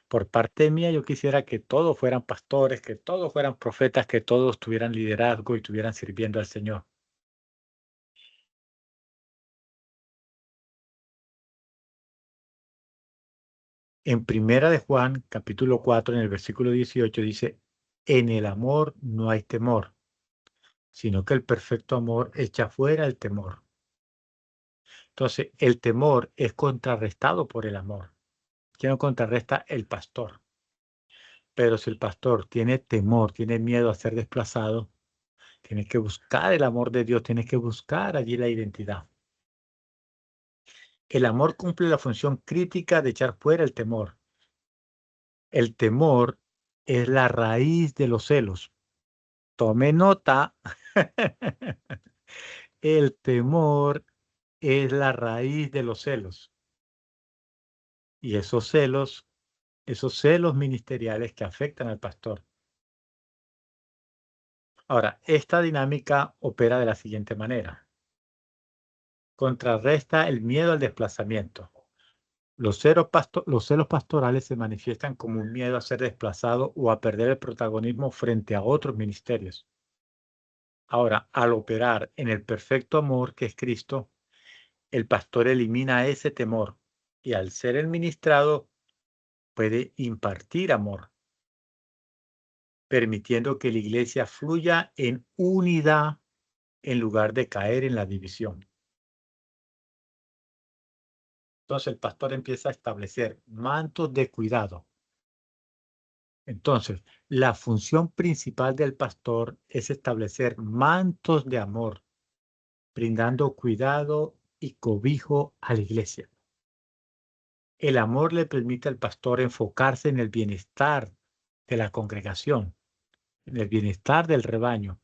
Por parte mía, yo quisiera que todos fueran pastores, que todos fueran profetas, que todos tuvieran liderazgo y estuvieran sirviendo al Señor. En Primera de Juan, capítulo 4, en el versículo 18, dice, en el amor no hay temor, sino que el perfecto amor echa fuera el temor. Entonces, el temor es contrarrestado por el amor. ¿Quién lo contrarresta? El pastor. Pero si el pastor tiene temor, tiene miedo a ser desplazado, tiene que buscar el amor de Dios, tiene que buscar allí la identidad. El amor cumple la función crítica de echar fuera el temor. El temor es la raíz de los celos. Tome nota. El temor es la raíz de los celos. Y esos celos ministeriales que afectan al pastor. Ahora, esta dinámica opera de la siguiente manera. Contrarresta el miedo al desplazamiento. Los celos pastorales se manifiestan como un miedo a ser desplazado o a perder el protagonismo frente a otros ministerios. Ahora, al operar en el perfecto amor que es Cristo, el pastor elimina ese temor y al ser el ministrado puede impartir amor, permitiendo que la iglesia fluya en unidad en lugar de caer en la división. Entonces el pastor empieza a establecer mantos de cuidado. Entonces, la función principal del pastor es establecer mantos de amor, brindando cuidado y cobijo a la iglesia. El amor le permite al pastor enfocarse en el bienestar de la congregación, en el bienestar del rebaño,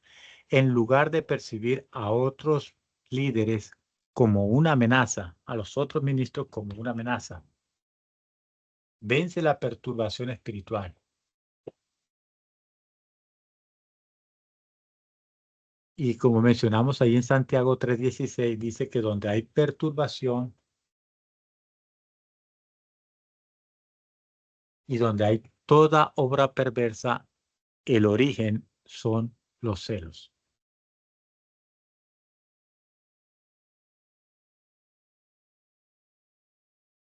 en lugar de percibir a otros líderes como una amenaza, a los otros ministros como una amenaza. Vence la perturbación espiritual. Y como mencionamos ahí en Santiago 3:16, dice que donde hay perturbación y donde hay toda obra perversa, el origen son los celos.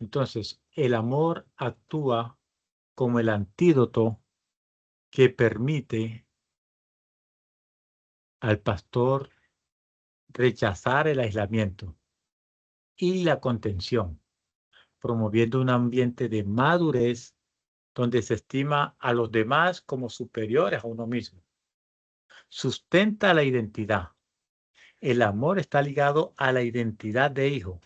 Entonces, el amor actúa como el antídoto que permite al pastor rechazar el aislamiento y la contención, promoviendo un ambiente de madurez donde se estima a los demás como superiores a uno mismo. Sustenta la identidad. El amor está ligado a la identidad de hijo.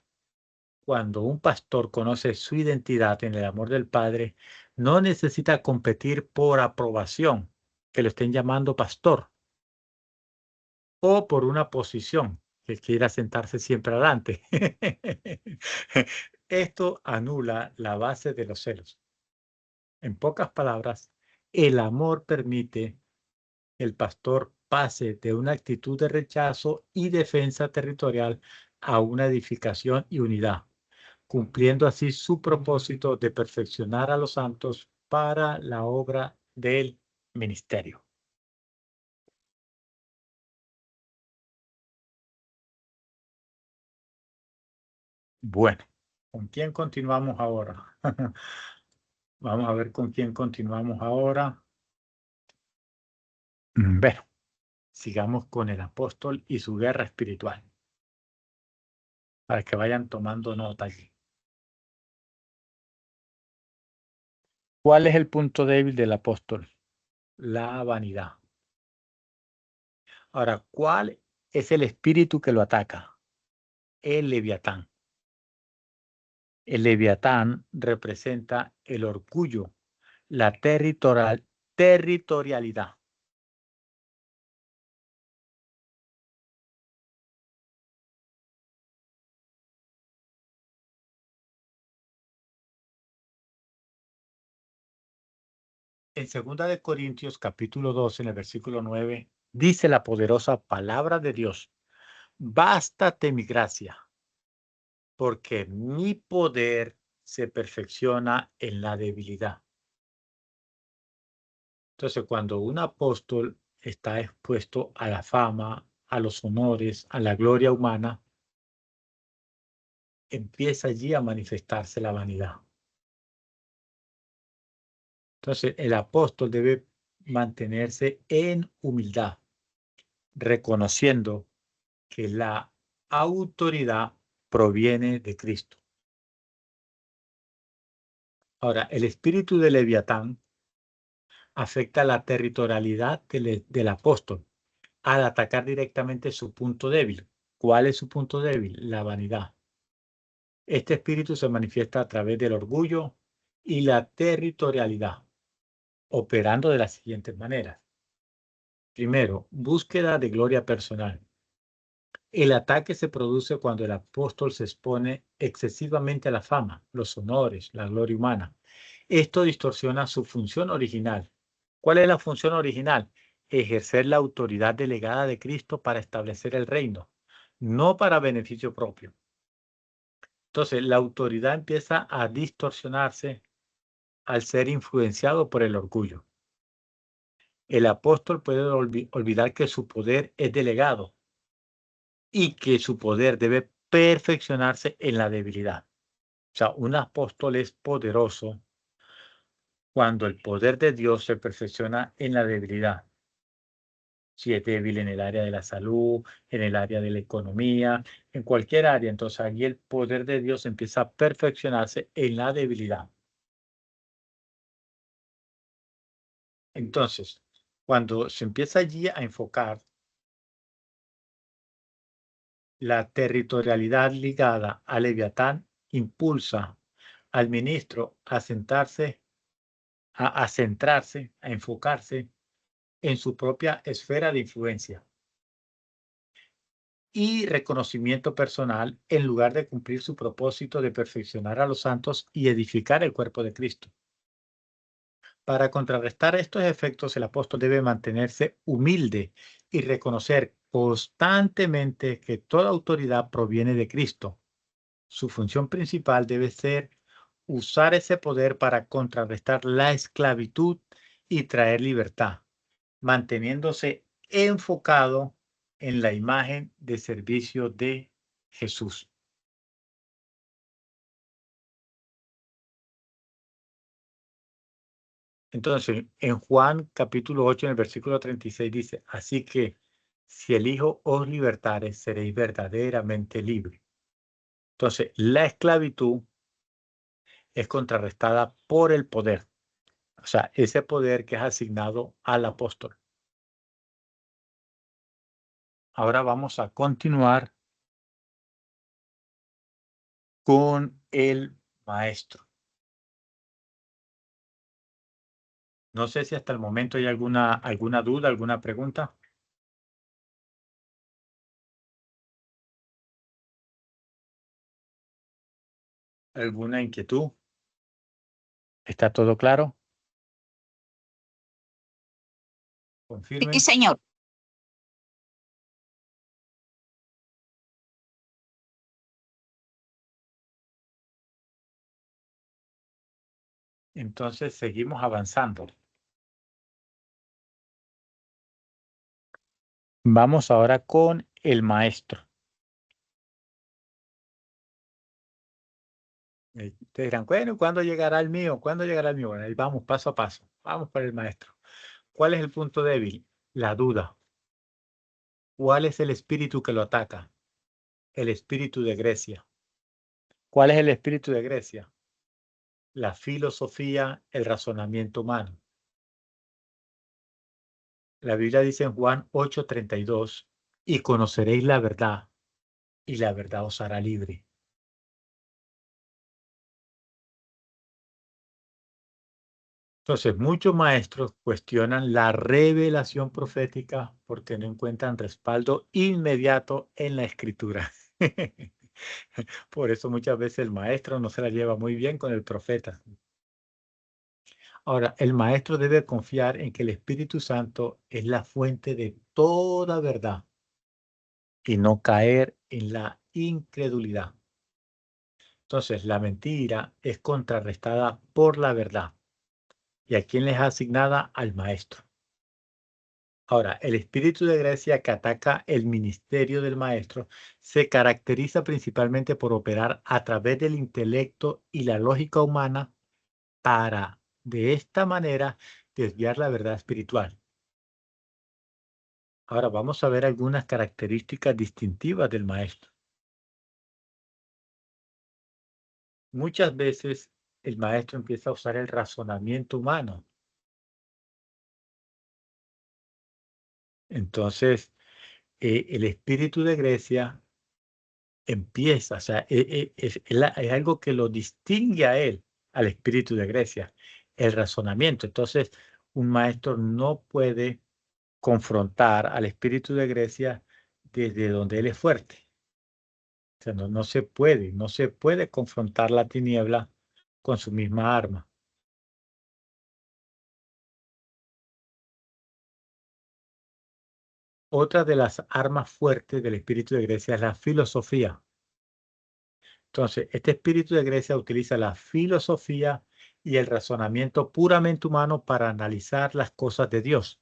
Cuando un pastor conoce su identidad en el amor del Padre, no necesita competir por aprobación, que lo estén llamando pastor, o por una posición, que quiera sentarse siempre adelante. Esto anula la base de los celos. En pocas palabras, el amor permite que el pastor pase de una actitud de rechazo y defensa territorial a una edificación y unidad, cumpliendo así su propósito de perfeccionar a los santos para la obra del ministerio. Bueno, ¿con quién continuamos ahora? Vamos a ver con quién continuamos ahora. Bueno, sigamos con el apóstol y su guerra espiritual, para que vayan tomando nota allí. ¿Cuál es el punto débil del apóstol? La vanidad. Ahora, ¿cuál es el espíritu que lo ataca? El leviatán. El leviatán representa el orgullo, la territorialidad. En 2 Corintios capítulo 12, en el versículo 9, dice la poderosa palabra de Dios: bástate mi gracia, porque mi poder se perfecciona en la debilidad. Entonces, cuando un apóstol está expuesto a la fama, a los honores, a la gloria humana, empieza allí a manifestarse la vanidad. Entonces, el apóstol debe mantenerse en humildad, reconociendo que la autoridad proviene de Cristo. Ahora, el espíritu de Leviatán afecta la territorialidad del apóstol al atacar directamente su punto débil. ¿Cuál es su punto débil? La vanidad. Este espíritu se manifiesta a través del orgullo y la territorialidad, operando de las siguientes maneras. Primero, búsqueda de gloria personal. El ataque se produce cuando el apóstol se expone excesivamente a la fama, los honores, la gloria humana. Esto distorsiona su función original. ¿Cuál es la función original? Ejercer la autoridad delegada de Cristo para establecer el reino, no para beneficio propio. Entonces, la autoridad empieza a distorsionarse al ser influenciado por el orgullo. El apóstol puede olvidar que su poder es delegado y que su poder debe perfeccionarse en la debilidad. O sea, un apóstol es poderoso cuando el poder de Dios se perfecciona en la debilidad. Si es débil en el área de la salud, en el área de la economía, en cualquier área, entonces allí el poder de Dios empieza a perfeccionarse en la debilidad. Entonces, cuando se empieza allí a enfocar la territorialidad ligada a Leviatán, impulsa al ministro a centrarse, a enfocarse en su propia esfera de influencia y reconocimiento personal en lugar de cumplir su propósito de perfeccionar a los santos y edificar el cuerpo de Cristo. Para contrarrestar estos efectos, el apóstol debe mantenerse humilde y reconocer constantemente que toda autoridad proviene de Cristo. Su función principal debe ser usar ese poder para contrarrestar la esclavitud y traer libertad, manteniéndose enfocado en la imagen de servicio de Jesús. Entonces, en Juan capítulo 8, en el versículo 36 dice, así que si el Hijo os libertare, seréis verdaderamente libres. Entonces, la esclavitud es contrarrestada por el poder. O sea, ese poder que es asignado al apóstol. Ahora vamos a continuar con el maestro. No sé si hasta el momento hay alguna duda, alguna pregunta. ¿Alguna inquietud? ¿Está todo claro? Sí, Confirme. señor. Entonces seguimos avanzando. Vamos ahora con el maestro. Ustedes dirán, bueno, ¿cuándo llegará el mío? ¿Cuándo llegará el mío? Bueno, ahí vamos paso a paso. Vamos por el maestro. ¿Cuál es el punto débil? La duda. ¿Cuál es el espíritu que lo ataca? El espíritu de Grecia. ¿Cuál es el espíritu de Grecia? La filosofía, el razonamiento humano. La Biblia dice en Juan 8:32, y conoceréis la verdad, y la verdad os hará libre. Entonces, muchos maestros cuestionan la revelación profética porque no encuentran respaldo inmediato en la escritura. Por eso muchas veces el maestro no se la lleva muy bien con el profeta. Ahora, el maestro debe confiar en que el Espíritu Santo es la fuente de toda verdad y no caer en la incredulidad. Entonces, la mentira es contrarrestada por la verdad. ¿Y a quién les ha asignada? Al maestro. Ahora, el espíritu de Grecia que ataca el ministerio del maestro se caracteriza principalmente por operar a través del intelecto y la lógica humana para, de esta manera, desviar la verdad espiritual. Ahora vamos a ver algunas características distintivas del maestro. Muchas veces el maestro empieza a usar el razonamiento humano. Entonces, el espíritu de Grecia empieza, o sea, es algo que lo distingue a él, al espíritu de Grecia, el razonamiento. Entonces, un maestro no puede confrontar al espíritu de Grecia desde donde él es fuerte. O sea, no se puede confrontar la tiniebla con su misma arma. Otra de las armas fuertes del espíritu de Grecia es la filosofía. Entonces, este espíritu de Grecia utiliza la filosofía y el razonamiento puramente humano para analizar las cosas de Dios.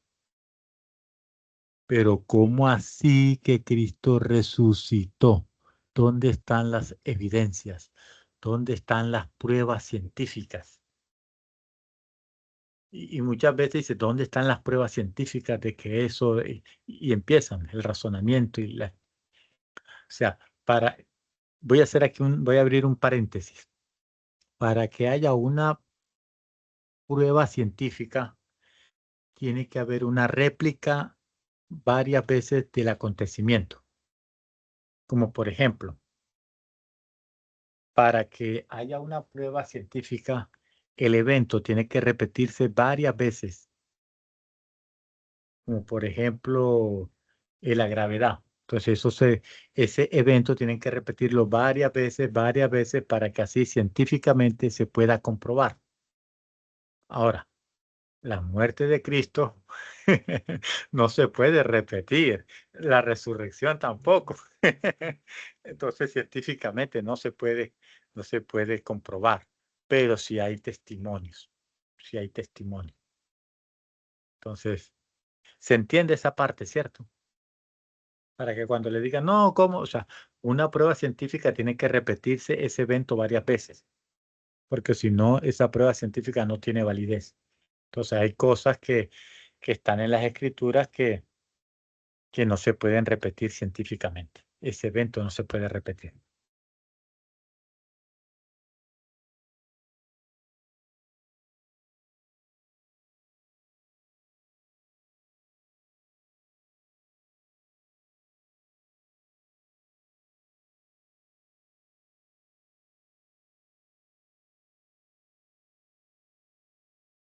Pero ¿cómo así que Cristo resucitó? ¿Dónde están las evidencias? ¿Dónde están las pruebas científicas? Y muchas veces dice, ¿dónde están las pruebas científicas de que eso? Y empiezan el razonamiento o sea, voy a abrir un paréntesis. Para que haya una prueba científica, tiene que haber una réplica varias veces del acontecimiento. Como por ejemplo, para que haya una prueba científica, el evento tiene que repetirse varias veces. Como por ejemplo, la gravedad. Entonces, ese evento tienen que repetirlo varias veces para que así científicamente se pueda comprobar. Ahora, la muerte de Cristo no se puede repetir, la resurrección tampoco. Entonces, científicamente no se puede comprobar, pero sí hay testimonios, sí hay testimonios. Entonces, se entiende esa parte, ¿cierto? Para que cuando le digan, no, ¿cómo? O sea, una prueba científica tiene que repetirse ese evento varias veces, porque si no, esa prueba científica no tiene validez. Entonces hay cosas que están en las escrituras que no se pueden repetir científicamente. Ese evento no se puede repetir.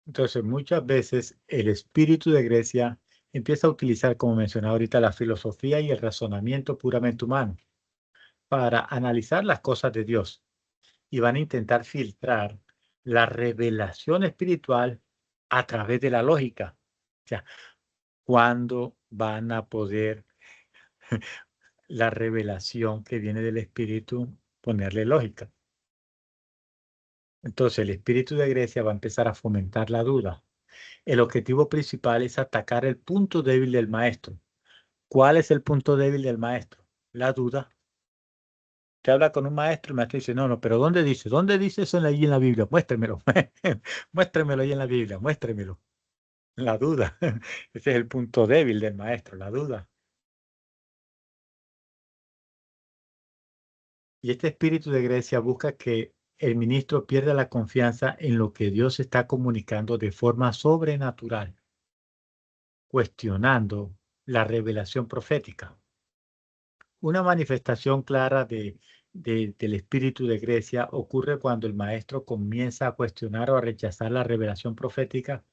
Entonces, muchas veces el espíritu de Grecia empieza a utilizar, como mencionaba ahorita, la filosofía y el razonamiento puramente humano para analizar las cosas de Dios y van a intentar filtrar la revelación espiritual a través de la lógica. O sea, ¿cuándo van a poder la revelación que viene del espíritu ponerle lógica? Entonces, el espíritu de Grecia va a empezar a fomentar la duda. El objetivo principal es atacar el punto débil del maestro. ¿Cuál es el punto débil del maestro? La duda. Te habla con un maestro y el maestro dice, no, no, pero ¿dónde dice? ¿Dónde dice eso allí en la Biblia? Muéstremelo. Muéstremelo ahí en la Biblia, muéstremelo. La duda. Ese es el punto débil del maestro, la duda. Y este espíritu de Grecia busca que el ministro pierda la confianza en lo que Dios está comunicando de forma sobrenatural, cuestionando la revelación profética. Una manifestación clara del espíritu de Grecia ocurre cuando el maestro comienza a cuestionar o a rechazar la revelación profética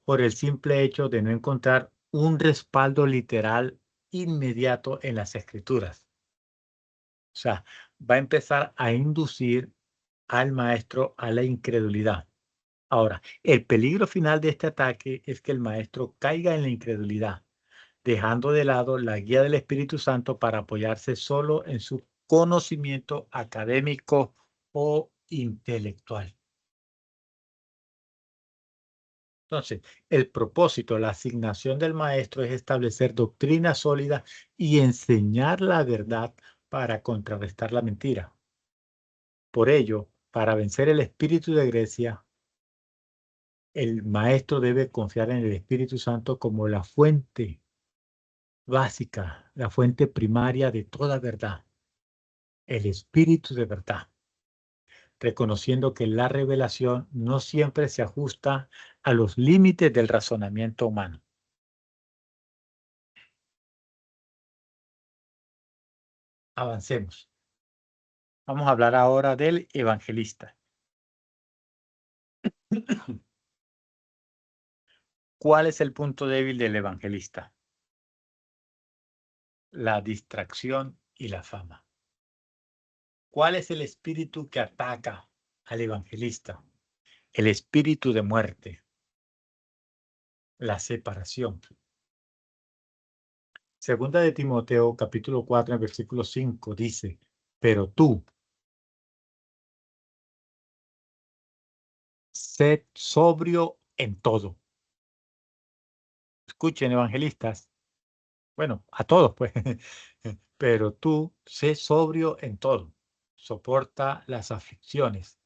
por el simple hecho de no encontrar un respaldo literal inmediato en las escrituras. O sea, va a empezar a inducir al maestro a la incredulidad. Ahora, el peligro final de este ataque es que el maestro caiga en la incredulidad, dejando de lado la guía del Espíritu Santo para apoyarse solo en su conocimiento académico o intelectual. Entonces, el propósito, la asignación del maestro es establecer doctrina sólida y enseñar la verdad para contrarrestar la mentira. Por ello, para vencer el espíritu de Grecia, el maestro debe confiar en el Espíritu Santo como la fuente básica, la fuente primaria de toda verdad, el Espíritu de verdad, reconociendo que la revelación no siempre se ajusta a los límites del razonamiento humano. Avancemos. Vamos a hablar ahora del evangelista. ¿Cuál es el punto débil del evangelista? La distracción y la fama. ¿Cuál es el espíritu que ataca al evangelista? El espíritu de muerte, la separación. Segunda de Timoteo, capítulo 4, versículo 5, dice, pero tú, sed sobrio en todo. Escuchen, evangelistas. Bueno, a todos, pues. Pero tú, sé sobrio en todo. Soporta las aflicciones.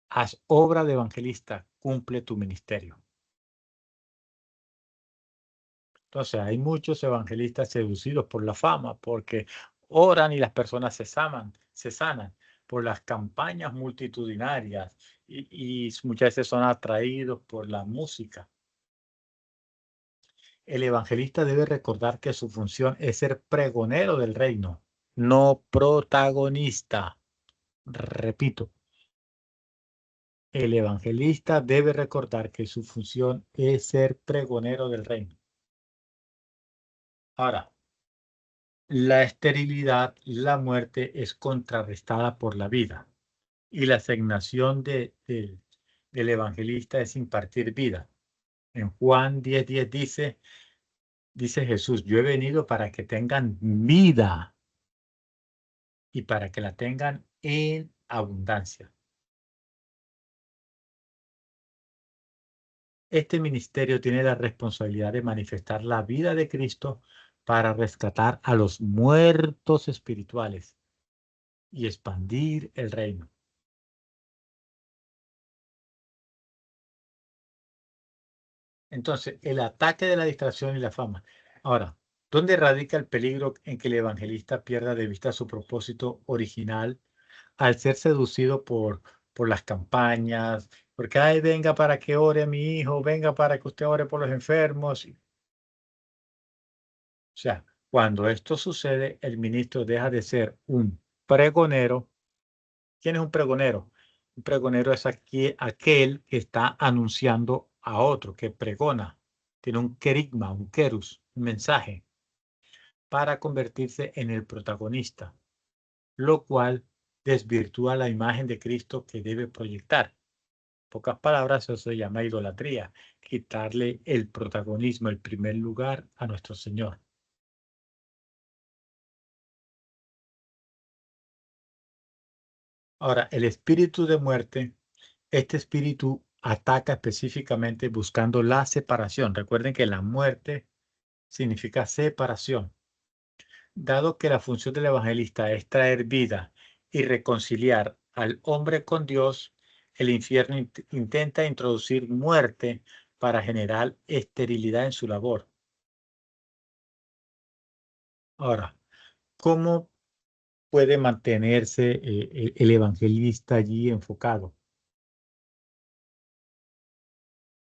Haz obra de evangelista. Cumple tu ministerio. Entonces, hay muchos evangelistas seducidos por la fama, porque oran y las personas se sanan por las campañas multitudinarias y muchas veces son atraídos por la música. El evangelista debe recordar que su función es ser pregonero del reino, no protagonista. Repito, el evangelista debe recordar que su función es ser pregonero del reino. Ahora, la esterilidad, la muerte es contrarrestada por la vida y la asignación del evangelista es impartir vida. En Juan 10:10 dice Jesús, yo he venido para que tengan vida y para que la tengan en abundancia. Este ministerio tiene la responsabilidad de manifestar la vida de Cristo para rescatar a los muertos espirituales y expandir el reino. Entonces, el ataque de la distracción y la fama. Ahora, ¿dónde radica el peligro en que el evangelista pierda de vista su propósito original al ser seducido por las campañas? Porque, ay, venga para que ore a mi hijo, venga para que usted ore por los enfermos. O sea, cuando esto sucede, el ministro deja de ser un pregonero. ¿Quién es un pregonero? Un pregonero es aquel que está anunciando a otro, que pregona. Tiene un querigma, un kerus, un mensaje, para convertirse en el protagonista, lo cual desvirtúa la imagen de Cristo que debe proyectar. En pocas palabras, eso se llama idolatría, quitarle el protagonismo, el primer lugar a nuestro Señor. Ahora, el espíritu de muerte, este espíritu ataca específicamente buscando la separación. Recuerden que la muerte significa separación. Dado que la función del evangelista es traer vida y reconciliar al hombre con Dios, el infierno intenta introducir muerte para generar esterilidad en su labor. Ahora, ¿cómo puede mantenerse el evangelista allí enfocado?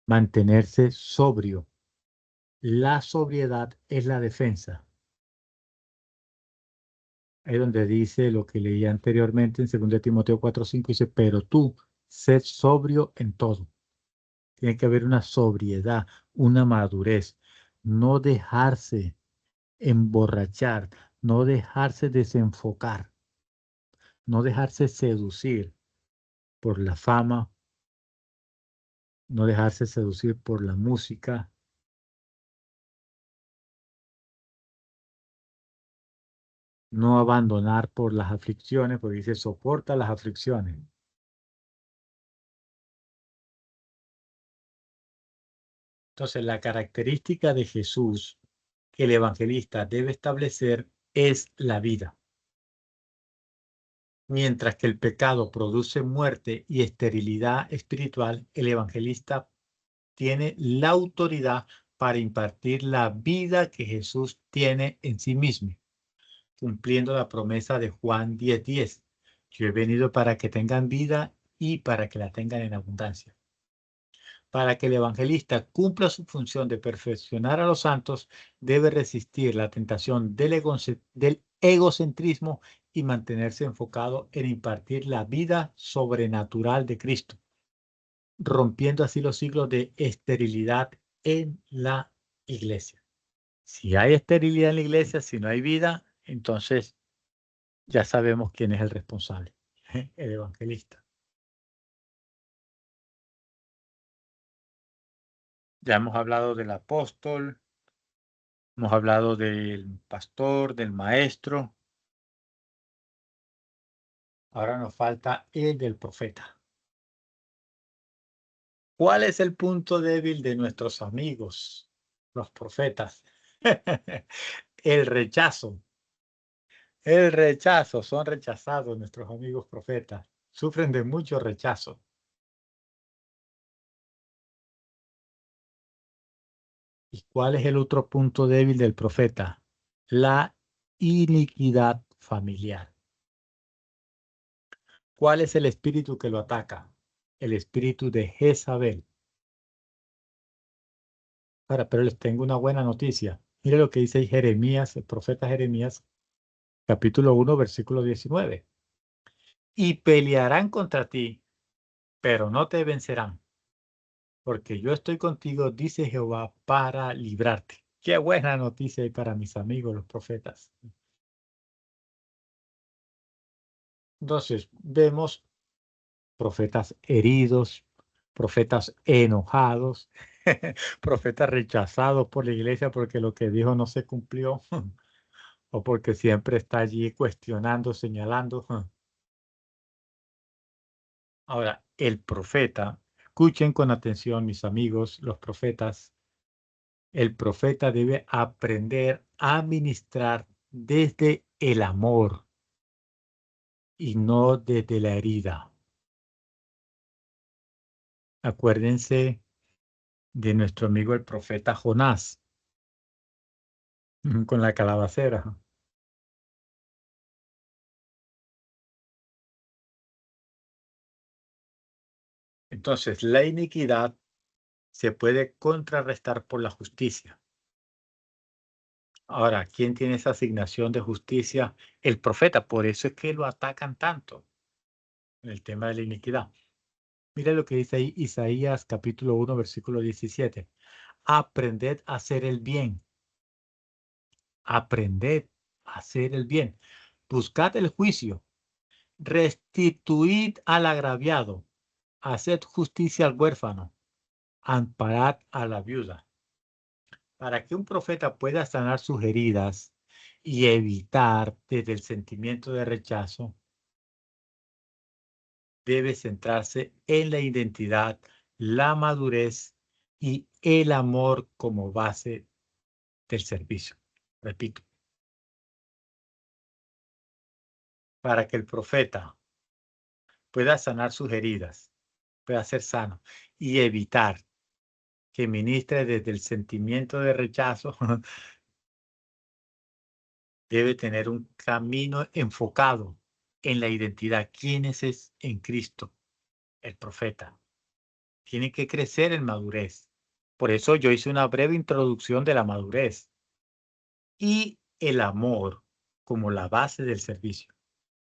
Mantenerse sobrio. La sobriedad es la defensa. Ahí donde dice lo que leí anteriormente en 2 Timoteo 4:5, dice, pero tú, sé sobrio en todo. Tiene que haber una sobriedad, una madurez. No dejarse emborrachar, no dejarse desenfocar, no dejarse seducir por la fama, no dejarse seducir por la música. No abandonar por las aflicciones, porque dice, soporta las aflicciones. Entonces, la característica de Jesús que el evangelista debe establecer es la vida. Mientras que el pecado produce muerte y esterilidad espiritual, el evangelista tiene la autoridad para impartir la vida que Jesús tiene en sí mismo, cumpliendo la promesa de Juan 10:10. Yo he venido para que tengan vida y para que la tengan en abundancia. Para que el evangelista cumpla su función de perfeccionar a los santos, debe resistir la tentación del egocentrismo y mantenerse enfocado en impartir la vida sobrenatural de Cristo, rompiendo así los ciclos de esterilidad en la iglesia. Si hay esterilidad en la iglesia, si no hay vida, entonces ya sabemos quién es el responsable, el evangelista. Ya hemos hablado del apóstol, hemos hablado del pastor, del maestro. Ahora nos falta el del profeta. ¿Cuál es el punto débil de nuestros amigos, los profetas? El rechazo. El rechazo. Son rechazados nuestros amigos profetas. Sufren de mucho rechazo. ¿Y cuál es el otro punto débil del profeta? La iniquidad familiar. ¿Cuál es el espíritu que lo ataca? El espíritu de Jezabel. Ahora, pero les tengo una buena noticia. Mire lo que dice Jeremías, el profeta Jeremías, capítulo 1, versículo 19. Y pelearán contra ti, pero no te vencerán, porque yo estoy contigo, dice Jehová, para librarte. Qué buena noticia hay para mis amigos, los profetas. Entonces, vemos profetas heridos, profetas enojados, profetas rechazados por la iglesia porque lo que dijo no se cumplió, o porque siempre está allí cuestionando, señalando. Ahora, el profeta, escuchen con atención, mis amigos, los profetas. El profeta debe aprender a ministrar desde el amor y no desde la herida. Acuérdense de nuestro amigo el profeta Jonás, con la calabacera. Entonces, la iniquidad se puede contrarrestar por la justicia. Ahora, ¿quién tiene esa asignación de justicia? El profeta. Por eso es que lo atacan tanto en el tema de la iniquidad. Mire lo que dice ahí Isaías capítulo 1, versículo 17. Aprended a hacer el bien. Aprended a hacer el bien. Buscad el juicio. Restituid al agraviado. Haced justicia al huérfano. Amparad a la viuda. Para que un profeta pueda sanar sus heridas y evitar desde el sentimiento de rechazo, debe centrarse en la identidad, la madurez y el amor como base del servicio. Repito, para que el profeta pueda sanar sus heridas, pueda ser sano y evitar que ministre desde el sentimiento de rechazo, debe tener un camino enfocado en la identidad. ¿Quién es en Cristo? El profeta. Tiene que crecer en madurez. Por eso yo hice una breve introducción de la madurez y el amor como la base del servicio.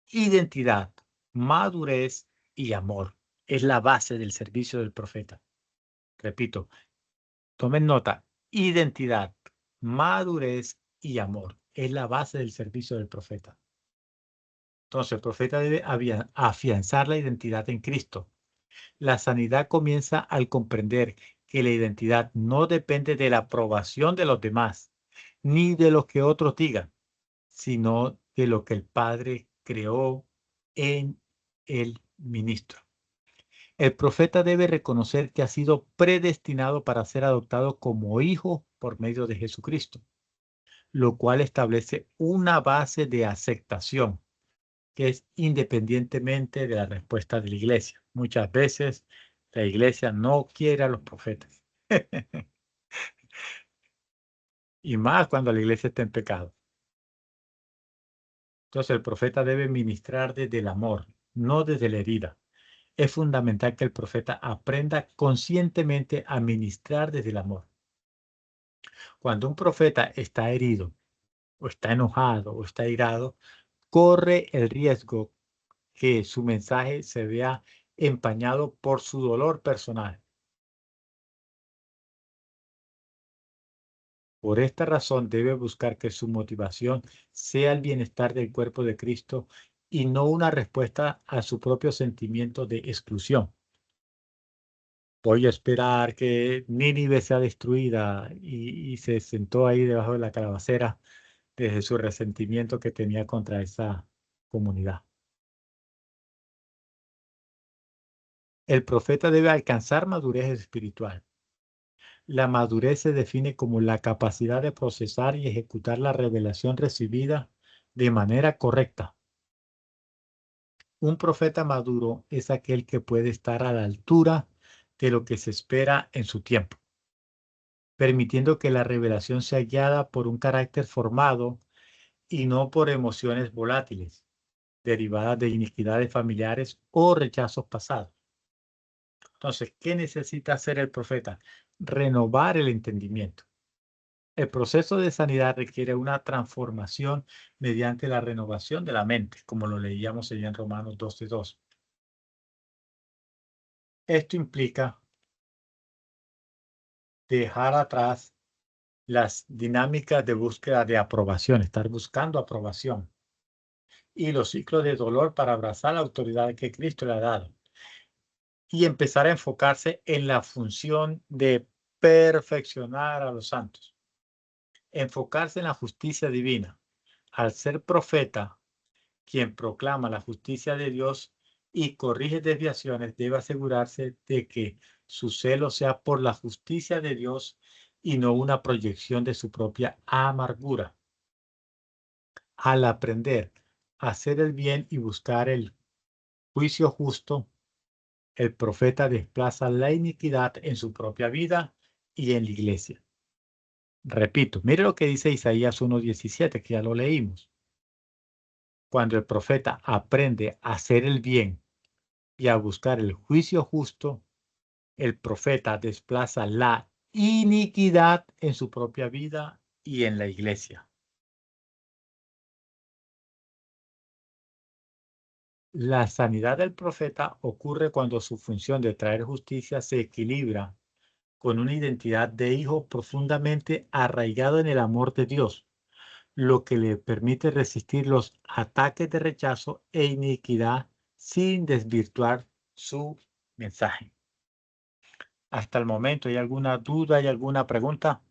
Identidad, madurez y amor es la base del servicio del profeta. Repito, tomen nota, identidad, madurez y amor es la base del servicio del profeta. Entonces, el profeta debe afianzar la identidad en Cristo. La sanidad comienza al comprender que la identidad no depende de la aprobación de los demás, ni de lo que otros digan, sino de lo que el Padre creó en el ministro. El profeta debe reconocer que ha sido predestinado para ser adoptado como hijo por medio de Jesucristo, lo cual establece una base de aceptación que es independientemente de la respuesta de la iglesia. Muchas veces la iglesia no quiere a los profetas. Y más cuando la iglesia está en pecado. Entonces el profeta debe ministrar desde el amor, no desde la herida. Es fundamental que el profeta aprenda conscientemente a ministrar desde el amor. Cuando un profeta está herido, o está enojado, o está irado, corre el riesgo que su mensaje se vea empañado por su dolor personal. Por esta razón debe buscar que su motivación sea el bienestar del cuerpo de Cristo y no una respuesta a su propio sentimiento de exclusión. Voy a esperar que Nínive sea destruida y se sentó ahí debajo de la calabacera desde su resentimiento que tenía contra esa comunidad. El profeta debe alcanzar madurez espiritual. La madurez se define como la capacidad de procesar y ejecutar la revelación recibida de manera correcta. Un profeta maduro es aquel que puede estar a la altura de lo que se espera en su tiempo, permitiendo que la revelación sea guiada por un carácter formado y no por emociones volátiles, derivadas de iniquidades familiares o rechazos pasados. Entonces, ¿qué necesita hacer el profeta? Renovar el entendimiento. El proceso de sanidad requiere una transformación mediante la renovación de la mente, como lo leíamos allá en Romanos 12:2. Esto implica dejar atrás las dinámicas de búsqueda de aprobación, estar buscando aprobación, y los ciclos de dolor para abrazar la autoridad que Cristo le ha dado, y empezar a enfocarse en la función de perfeccionar a los santos, enfocarse en la justicia divina. Al ser profeta, quien proclama la justicia de Dios y corrige desviaciones, debe asegurarse de que su celo sea por la justicia de Dios y no una proyección de su propia amargura. Al aprender a hacer el bien y buscar el juicio justo, el profeta desplaza la iniquidad en su propia vida y en la iglesia. Repito, mire lo que dice Isaías 1:17, que ya lo leímos. Cuando el profeta aprende a hacer el bien y a buscar el juicio justo, el profeta desplaza la iniquidad en su propia vida y en la iglesia. La sanidad del profeta ocurre cuando su función de traer justicia se equilibra con una identidad de hijo profundamente arraigado en el amor de Dios, lo que le permite resistir los ataques de rechazo e iniquidad sin desvirtuar su mensaje. Hasta el momento, ¿hay alguna duda, hay alguna pregunta?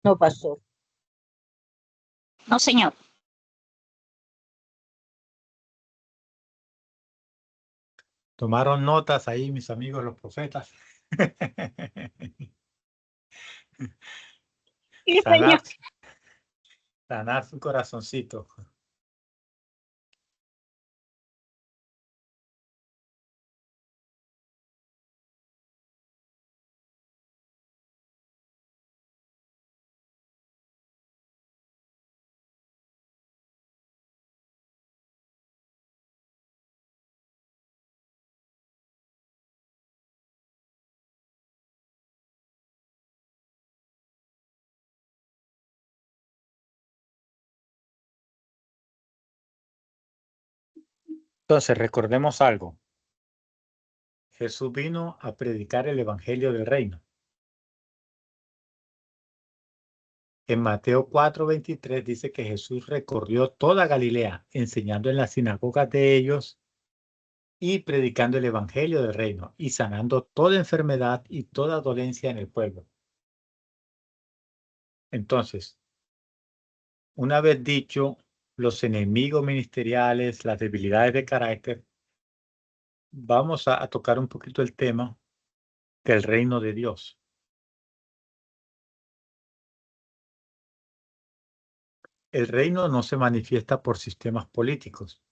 No, pastor. No, señor. ¿Tomaron notas ahí, mis amigos los profetas? Sí, Sanar, señor. sanar su corazoncito. Entonces, recordemos algo. Jesús vino a predicar el evangelio del reino. En Mateo 4:23 dice que Jesús recorrió toda Galilea, enseñando en las sinagogas de ellos y predicando el evangelio del reino y sanando toda enfermedad y toda dolencia en el pueblo. Entonces, una vez dicho los enemigos ministeriales, las debilidades de carácter, vamos a tocar un poquito el tema del reino de Dios. El reino no se manifiesta por sistemas políticos.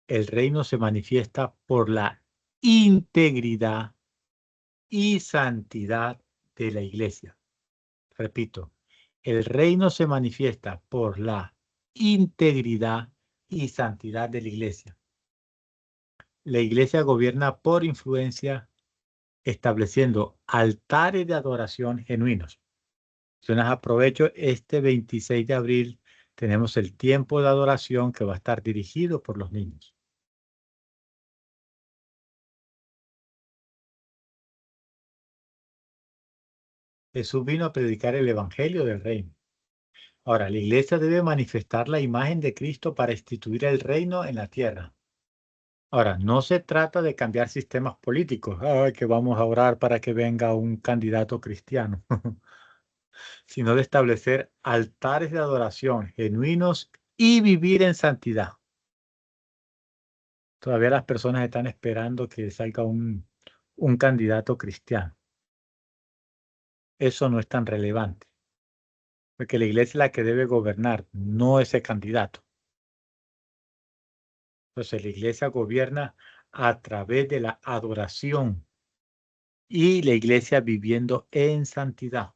El reino se manifiesta por la integridad y santidad de la iglesia. Repito, el reino se manifiesta por la integridad y santidad de la iglesia. La iglesia gobierna por influencia, estableciendo altares de adoración genuinos. Entonces aprovecho, este 26 de abril tenemos el tiempo de adoración que va a estar dirigido por los niños. Jesús vino a predicar el evangelio del reino. Ahora, la iglesia debe manifestar la imagen de Cristo para instituir el reino en la tierra. Ahora, no se trata de cambiar sistemas políticos. Ay, que vamos a orar para que venga un candidato cristiano. Sino de establecer altares de adoración genuinos y vivir en santidad. Todavía las personas están esperando que salga un candidato cristiano. Eso no es tan relevante. Porque la iglesia es la que debe gobernar, no ese candidato. Entonces, la iglesia gobierna a través de la adoración y la iglesia viviendo en santidad.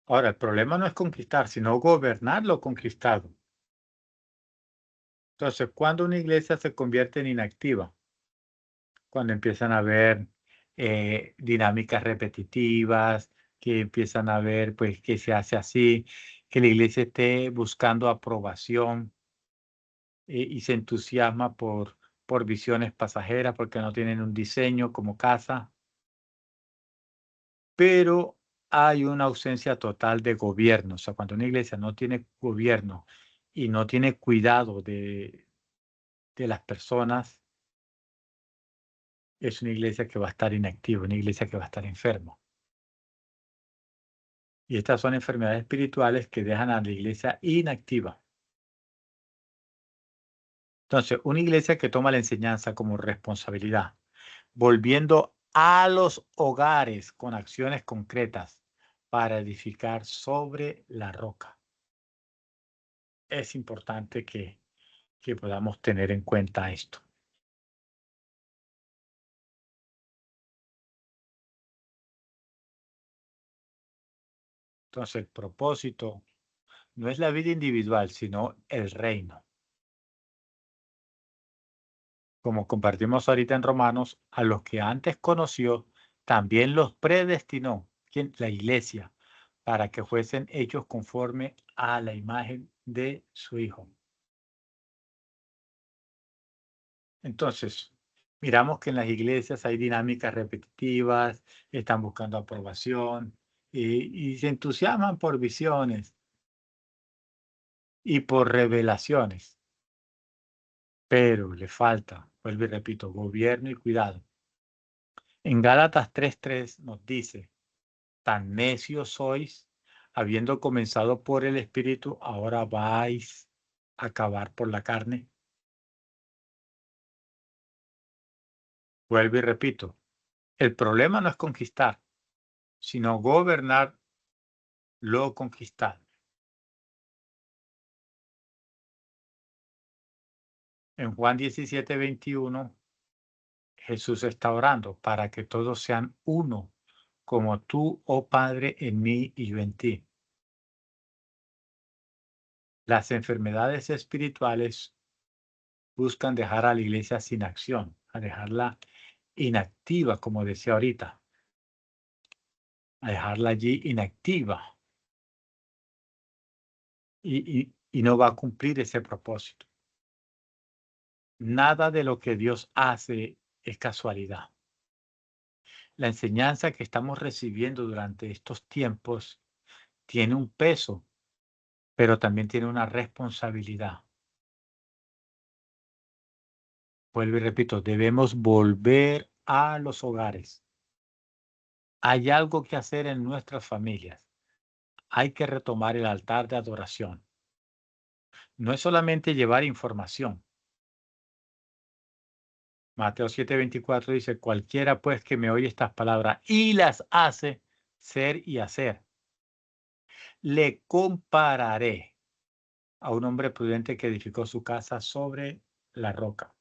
Ahora, el problema no es conquistar, sino gobernar lo conquistado. Entonces, cuando una iglesia se convierte en inactiva, cuando empiezan a haber dinámicas repetitivas, que empiezan a ver, pues, que se hace así, que la iglesia esté buscando aprobación y se entusiasma por visiones pasajeras, porque no tienen un diseño como casa, pero hay una ausencia total de gobierno. O sea, cuando una iglesia no tiene gobierno y no tiene cuidado de las personas, es una iglesia que va a estar inactiva, una iglesia que va a estar enferma. Y estas son enfermedades espirituales que dejan a la iglesia inactiva. Entonces, una iglesia que toma la enseñanza como responsabilidad, volviendo a los hogares con acciones concretas para edificar sobre la roca. Es importante que podamos tener en cuenta esto. Entonces, el propósito no es la vida individual, sino el reino. Como compartimos ahorita en Romanos, a los que antes conoció, también los predestinó, ¿quién? La iglesia, para que fuesen hechos conforme a la imagen de su Hijo. Entonces, miramos que en las iglesias hay dinámicas repetitivas, están buscando aprobación y se entusiasman por visiones y por revelaciones, pero le falta, vuelvo y repito, gobierno y cuidado. En Gálatas 3:3 nos dice: tan necios sois, habiendo comenzado por el Espíritu, ahora vais a acabar por la carne. Vuelvo y repito, el problema no es conquistar, sino gobernar lo conquistado. En Juan 17:21, Jesús está orando para que todos sean uno, como tú, oh Padre, en mí y yo en ti. Las enfermedades espirituales buscan dejar a la iglesia sin acción, a dejarla inactiva, como decía ahorita, a dejarla allí inactiva y no va a cumplir ese propósito. Nada de lo que Dios hace es casualidad. La enseñanza que estamos recibiendo durante estos tiempos tiene un peso, pero también tiene una responsabilidad. Vuelvo y repito, debemos volver a los hogares. Hay algo que hacer en nuestras familias. Hay que retomar el altar de adoración. No es solamente llevar información. Mateo 7:24 dice: cualquiera pues que me oye estas palabras y las hace, ser y hacer, le compararé a un hombre prudente que edificó su casa sobre la roca.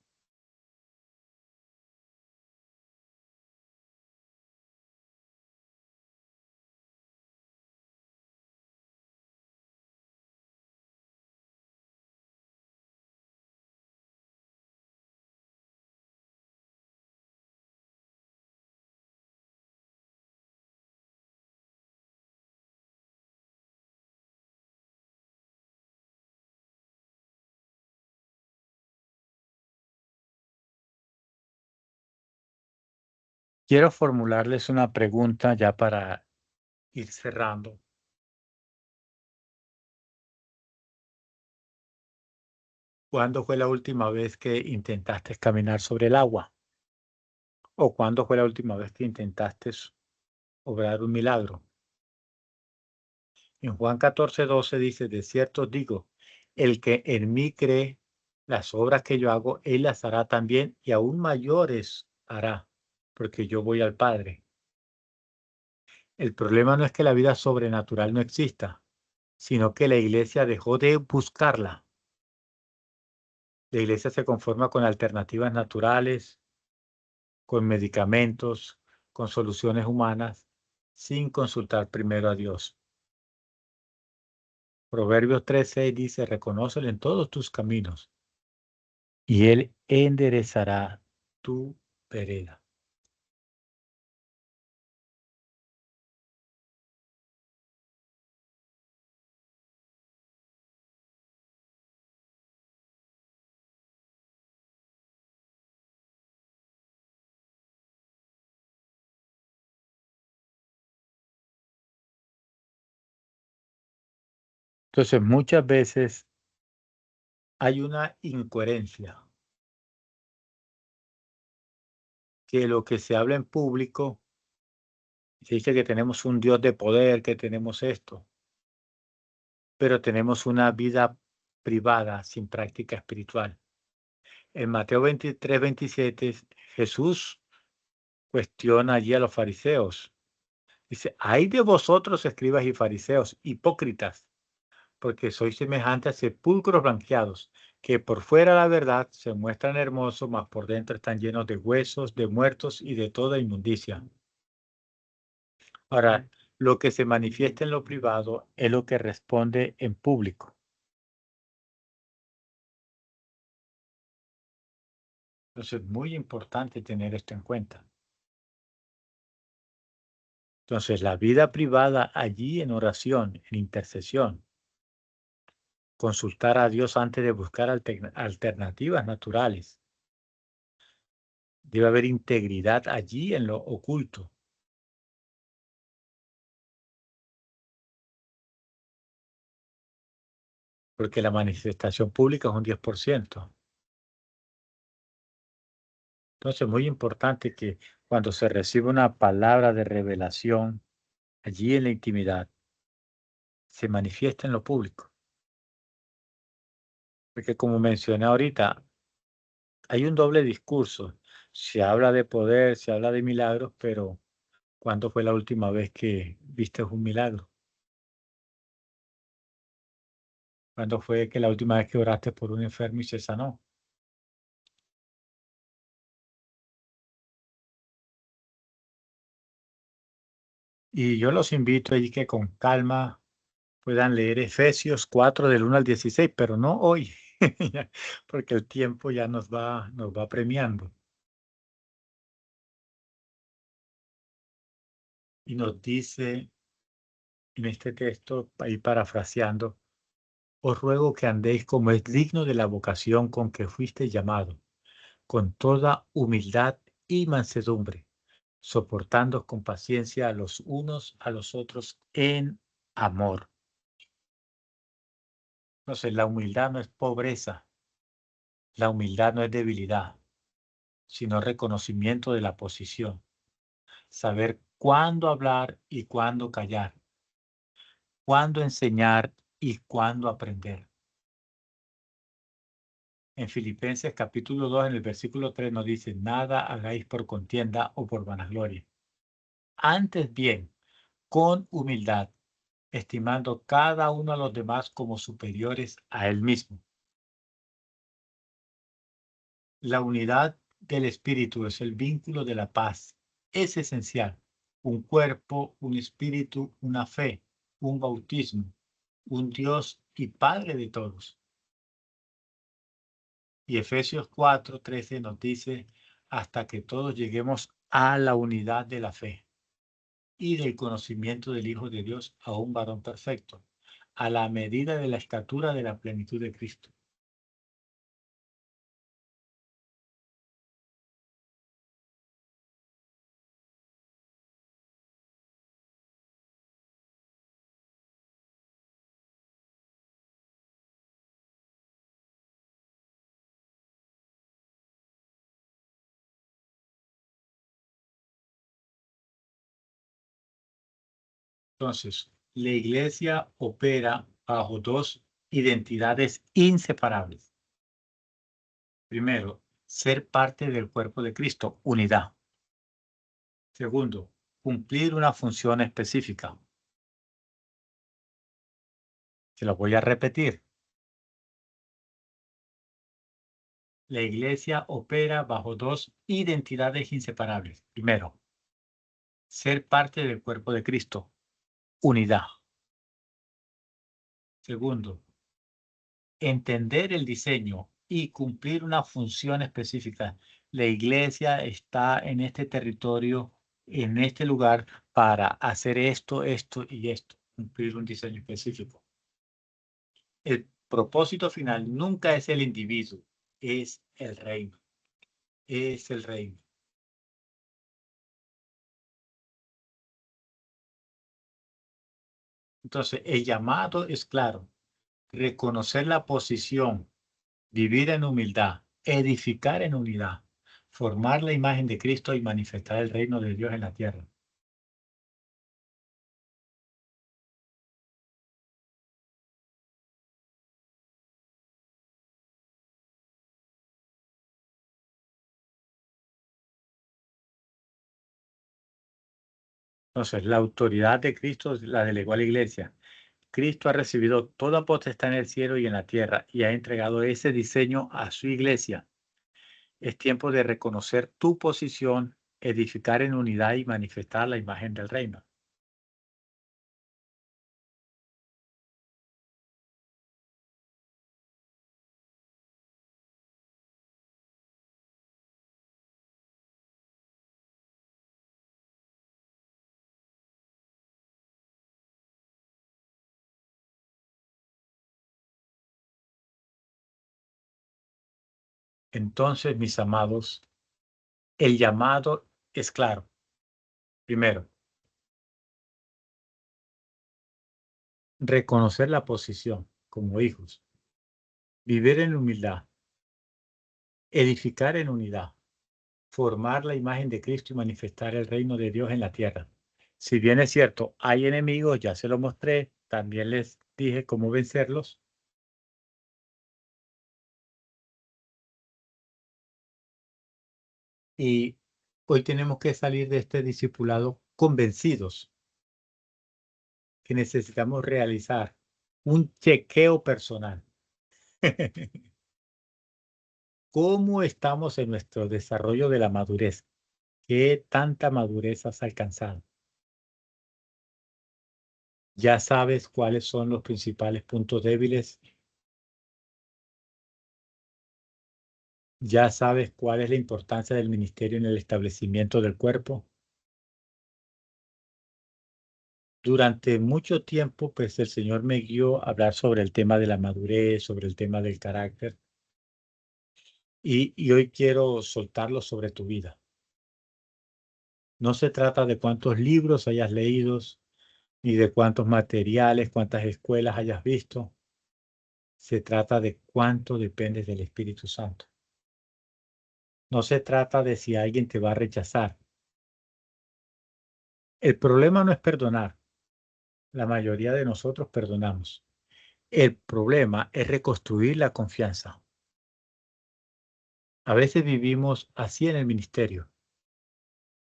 Quiero formularles una pregunta ya para ir cerrando. ¿Cuándo fue la última vez que intentaste caminar sobre el agua? ¿O cuándo fue la última vez que intentaste obrar un milagro? En Juan 14:12 dice: de cierto os digo, el que en mí cree, las obras que yo hago, él las hará también, y aún mayores hará, porque yo voy al Padre. El problema no es que la vida sobrenatural no exista, sino que la iglesia dejó de buscarla. La iglesia se conforma con alternativas naturales, con medicamentos, con soluciones humanas, sin consultar primero a Dios. Proverbios 3:6 dice: reconócelo en todos tus caminos y Él enderezará tu vereda. Entonces, muchas veces hay una incoherencia, que lo que se habla en público, se dice que tenemos un Dios de poder, que tenemos esto, pero tenemos una vida privada sin práctica espiritual. En Mateo 23, 27, Jesús cuestiona allí a los fariseos. Dice, hay de vosotros, escribas y fariseos, hipócritas, porque sois semejantes a sepulcros blanqueados, que por fuera la verdad se muestran hermosos, mas por dentro están llenos de huesos, de muertos y de toda inmundicia. Ahora, lo que se manifiesta en lo privado es lo que responde en público. Entonces, es muy importante tener esto en cuenta. Entonces, la vida privada allí en oración, en intercesión, consultar a Dios antes de buscar alternativas naturales. Debe haber integridad allí en lo oculto. Porque la manifestación pública es un 10%. Entonces, es muy importante que cuando se recibe una palabra de revelación allí en la intimidad, se manifieste en lo público. Porque como mencioné ahorita, hay un doble discurso. Se habla de poder, se habla de milagros, pero ¿cuándo fue la última vez que viste un milagro? ¿Cuándo fue que la última vez que oraste por un enfermo y se sanó? Y yo los invito allí que con calma puedan leer Efesios 4 del 1 al 16, pero no hoy, porque el tiempo ya nos va premiando. Y nos dice en este texto, ahí parafraseando, os ruego que andéis como es digno de la vocación con que fuiste llamado, con toda humildad y mansedumbre, soportando con paciencia a los unos a los otros en amor. Entonces, la humildad no es pobreza, la humildad no es debilidad, sino reconocimiento de la posición, saber cuándo hablar y cuándo callar, cuándo enseñar y cuándo aprender. En Filipenses capítulo 2, en el versículo 3 nos dice, nada hagáis por contienda o por vanagloria. Antes bien, con humildad, estimando cada uno a los demás como superiores a él mismo. La unidad del espíritu es el vínculo de la paz. Es esencial. Un cuerpo, un espíritu, una fe, un bautismo, un Dios y Padre de todos. Y Efesios 4:13 nos dice, hasta que todos lleguemos a la unidad de la fe y del conocimiento del Hijo de Dios, a un varón perfecto, a la medida de la estatura de la plenitud de Cristo. Entonces, la iglesia opera bajo dos identidades inseparables. Primero, ser parte del cuerpo de Cristo, unidad. Segundo, cumplir una función específica. Se lo voy a repetir. La iglesia opera bajo dos identidades inseparables. Primero, ser parte del cuerpo de Cristo, unidad. Segundo, entender el diseño y cumplir una función específica. La iglesia está en este territorio, en este lugar, para hacer esto, esto y esto, cumplir un diseño específico. El propósito final nunca es el individuo, es el reino. Es el reino. Entonces, el llamado es claro, reconocer la posición, vivir en humildad, edificar en unidad, formar la imagen de Cristo y manifestar el reino de Dios en la tierra. Entonces, la autoridad de Cristo la delegó a la iglesia. Cristo ha recibido toda potestad en el cielo y en la tierra y ha entregado ese diseño a su iglesia. Es tiempo de reconocer tu posición, edificar en unidad y manifestar la imagen del reino. Entonces, mis amados, el llamado es claro. Primero, reconocer la posición como hijos, vivir en humildad, edificar en unidad, formar la imagen de Cristo y manifestar el reino de Dios en la tierra. Si bien es cierto, hay enemigos, ya se lo mostré, también les dije cómo vencerlos. Y hoy tenemos que salir de este discipulado convencidos que necesitamos realizar un chequeo personal. ¿Cómo estamos en nuestro desarrollo de la madurez? ¿Qué tanta madurez has alcanzado? ¿Ya sabes cuáles son los principales puntos débiles? ¿Ya sabes cuál es la importancia del ministerio en el establecimiento del cuerpo? Durante mucho tiempo, pues el Señor me guió a hablar sobre el tema de la madurez, sobre el tema del carácter, y hoy quiero soltarlo sobre tu vida. No se trata de cuántos libros hayas leído, ni de cuántos materiales, cuántas escuelas hayas visto. Se trata de cuánto dependes del Espíritu Santo. No se trata de si alguien te va a rechazar. El problema no es perdonar. La mayoría de nosotros perdonamos. El problema es reconstruir la confianza. A veces vivimos así en el ministerio.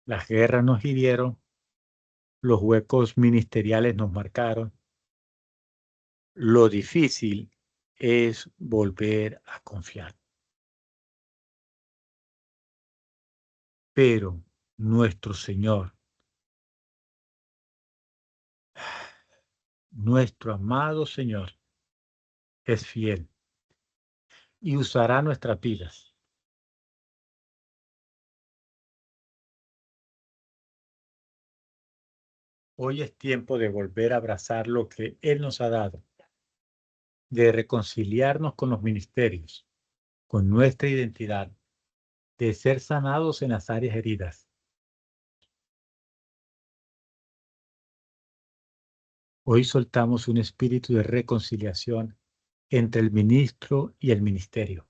Las guerras nos hirieron, los huecos ministeriales nos marcaron. Lo difícil es volver a confiar. Pero nuestro Señor, nuestro amado Señor, es fiel y usará nuestras vidas. Hoy es tiempo de volver a abrazar lo que Él nos ha dado, de reconciliarnos con los ministerios, con nuestra identidad, de ser sanados en las áreas heridas. Hoy soltamos un espíritu de reconciliación entre el ministro y el ministerio.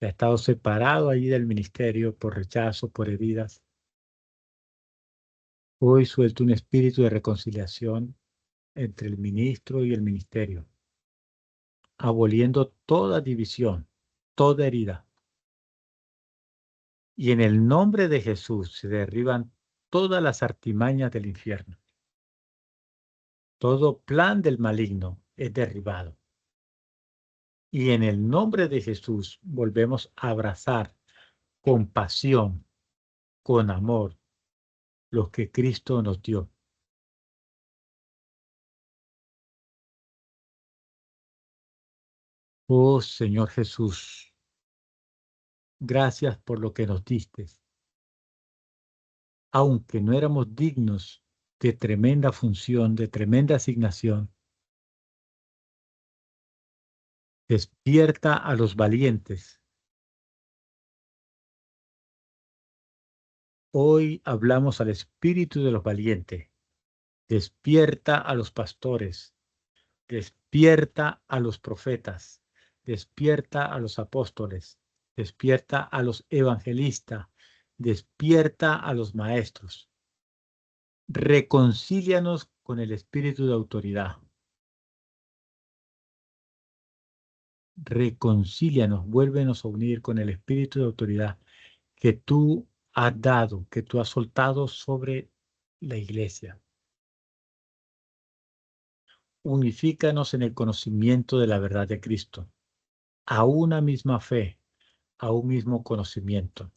Ha estado separado allí del ministerio por rechazo, por heridas. Hoy suelto un espíritu de reconciliación entre el ministro y el ministerio, aboliendo toda división, toda herida. Y en el nombre de Jesús se derriban todas las artimañas del infierno. Todo plan del maligno es derribado. Y en el nombre de Jesús volvemos a abrazar con pasión, con amor, lo que Cristo nos dio. Oh Señor Jesús, gracias por lo que nos diste. Aunque no éramos dignos de tremenda función, de tremenda asignación, despierta a los valientes. Hoy hablamos al espíritu de los valientes. Despierta a los pastores. Despierta a los profetas. Despierta a los apóstoles. Despierta a los evangelistas. Despierta a los maestros. Reconcílianos con el espíritu de autoridad. Reconcílianos, vuélvenos a unir con el espíritu de autoridad que tú has dado, que tú has soltado sobre la iglesia. Unifícanos en el conocimiento de la verdad de Cristo, a una misma fe, a un mismo conocimiento.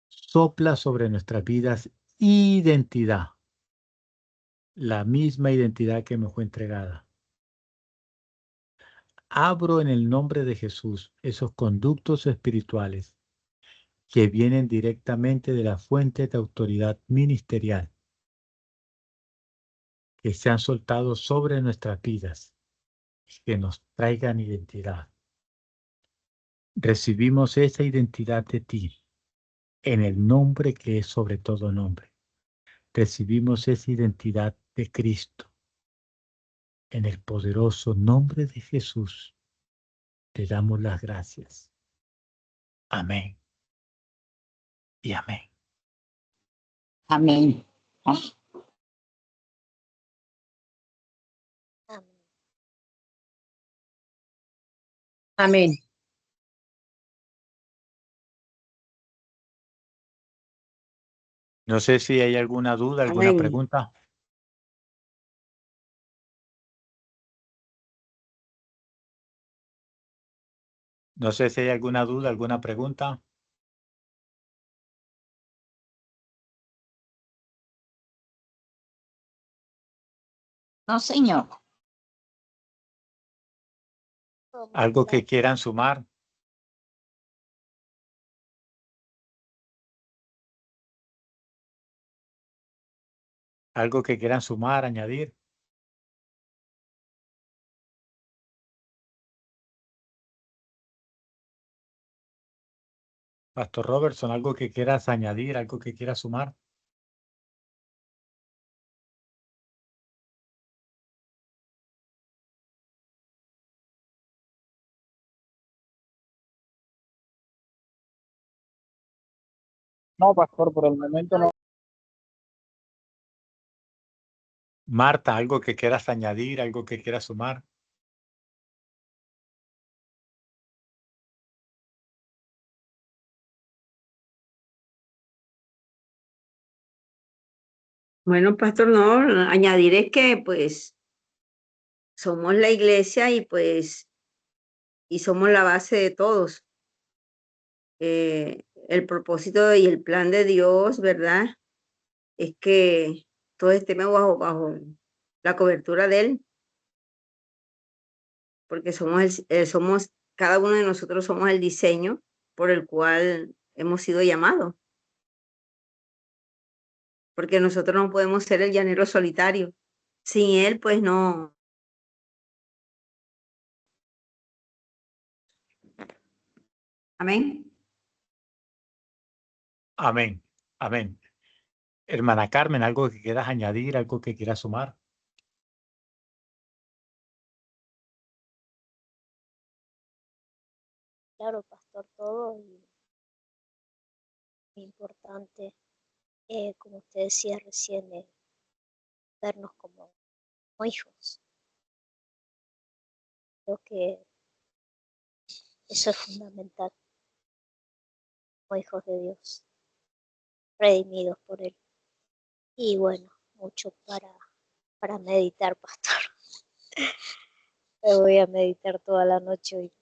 Sopla sobre nuestras vidas identidad, la misma identidad que me fue entregada. Abro en el nombre de Jesús esos conductos espirituales que vienen directamente de la fuente de autoridad ministerial, que se han soltado sobre nuestras vidas, que nos traigan identidad. Recibimos esa identidad de ti, en el nombre que es sobre todo nombre. Recibimos esa identidad de Cristo, en el poderoso nombre de Jesús. Te damos las gracias. Amén. Y amén. Amén. Amén. No sé si hay alguna duda, alguna Amén. pregunta. No sé si hay alguna duda, alguna pregunta. No, señor. Algo que quieran sumar. Algo que quieran sumar, añadir. Pastor Robertson, algo que quieras añadir, algo que quieras sumar. No, pastor, por el momento no. Marta, algo que quieras añadir, algo que quieras sumar. Bueno, pastor, no, añadiré que pues somos la iglesia y pues y somos la base de todos. El propósito y el plan de Dios, ¿verdad? Es que todos estemos bajo la cobertura de Él, porque somos, cada uno de nosotros somos el diseño por el cual hemos sido llamados. Porque nosotros no podemos ser el llanero solitario. Sin Él, pues no. Amén. Amén. Amén. Hermana Carmen, algo que quieras añadir, algo que quieras sumar. Claro, pastor, todo y importante, como usted decía recién, vernos como hijos. Creo que eso es fundamental, como hijos de Dios, redimidos por Él. Y bueno, mucho para meditar, pastor. Me voy a meditar toda la noche hoy.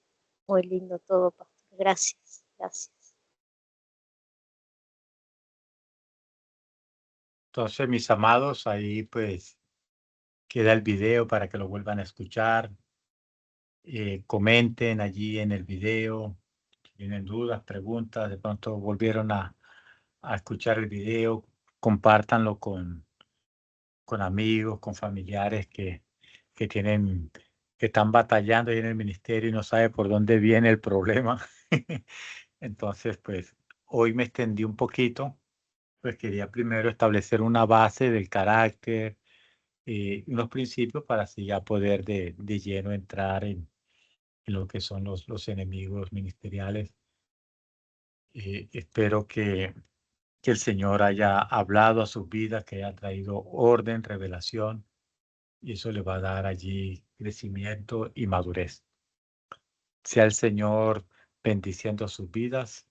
Muy lindo todo, pastor. Gracias, gracias. Entonces, mis amados, ahí pues queda el video para que lo vuelvan a escuchar. Comenten allí en el video. Si tienen dudas, preguntas, de pronto volvieron a escuchar el video, compártanlo con amigos, con familiares que tienen, que están batallando ahí en el ministerio y no sabe por dónde viene el problema. Entonces, pues hoy me extendí un poquito, pues quería primero establecer una base del carácter, unos principios para así ya poder de lleno entrar en lo que son los enemigos ministeriales. Espero que el Señor haya hablado a sus vidas, que haya traído orden, revelación, y eso le va a dar allí crecimiento y madurez. Sea el Señor bendiciendo sus vidas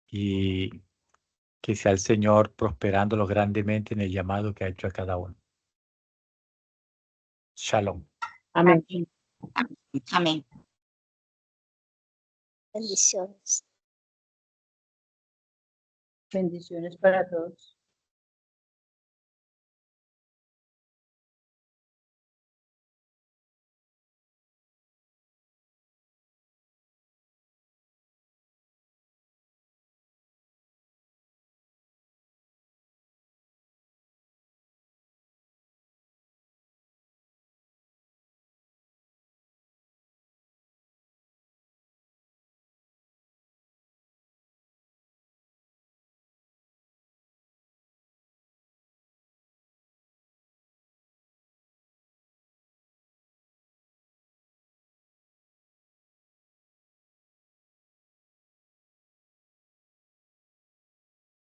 y que sea el Señor prosperándolos grandemente en el llamado que ha hecho a cada uno. Shalom. Amén. Amén. Bendiciones. Bendiciones para todos.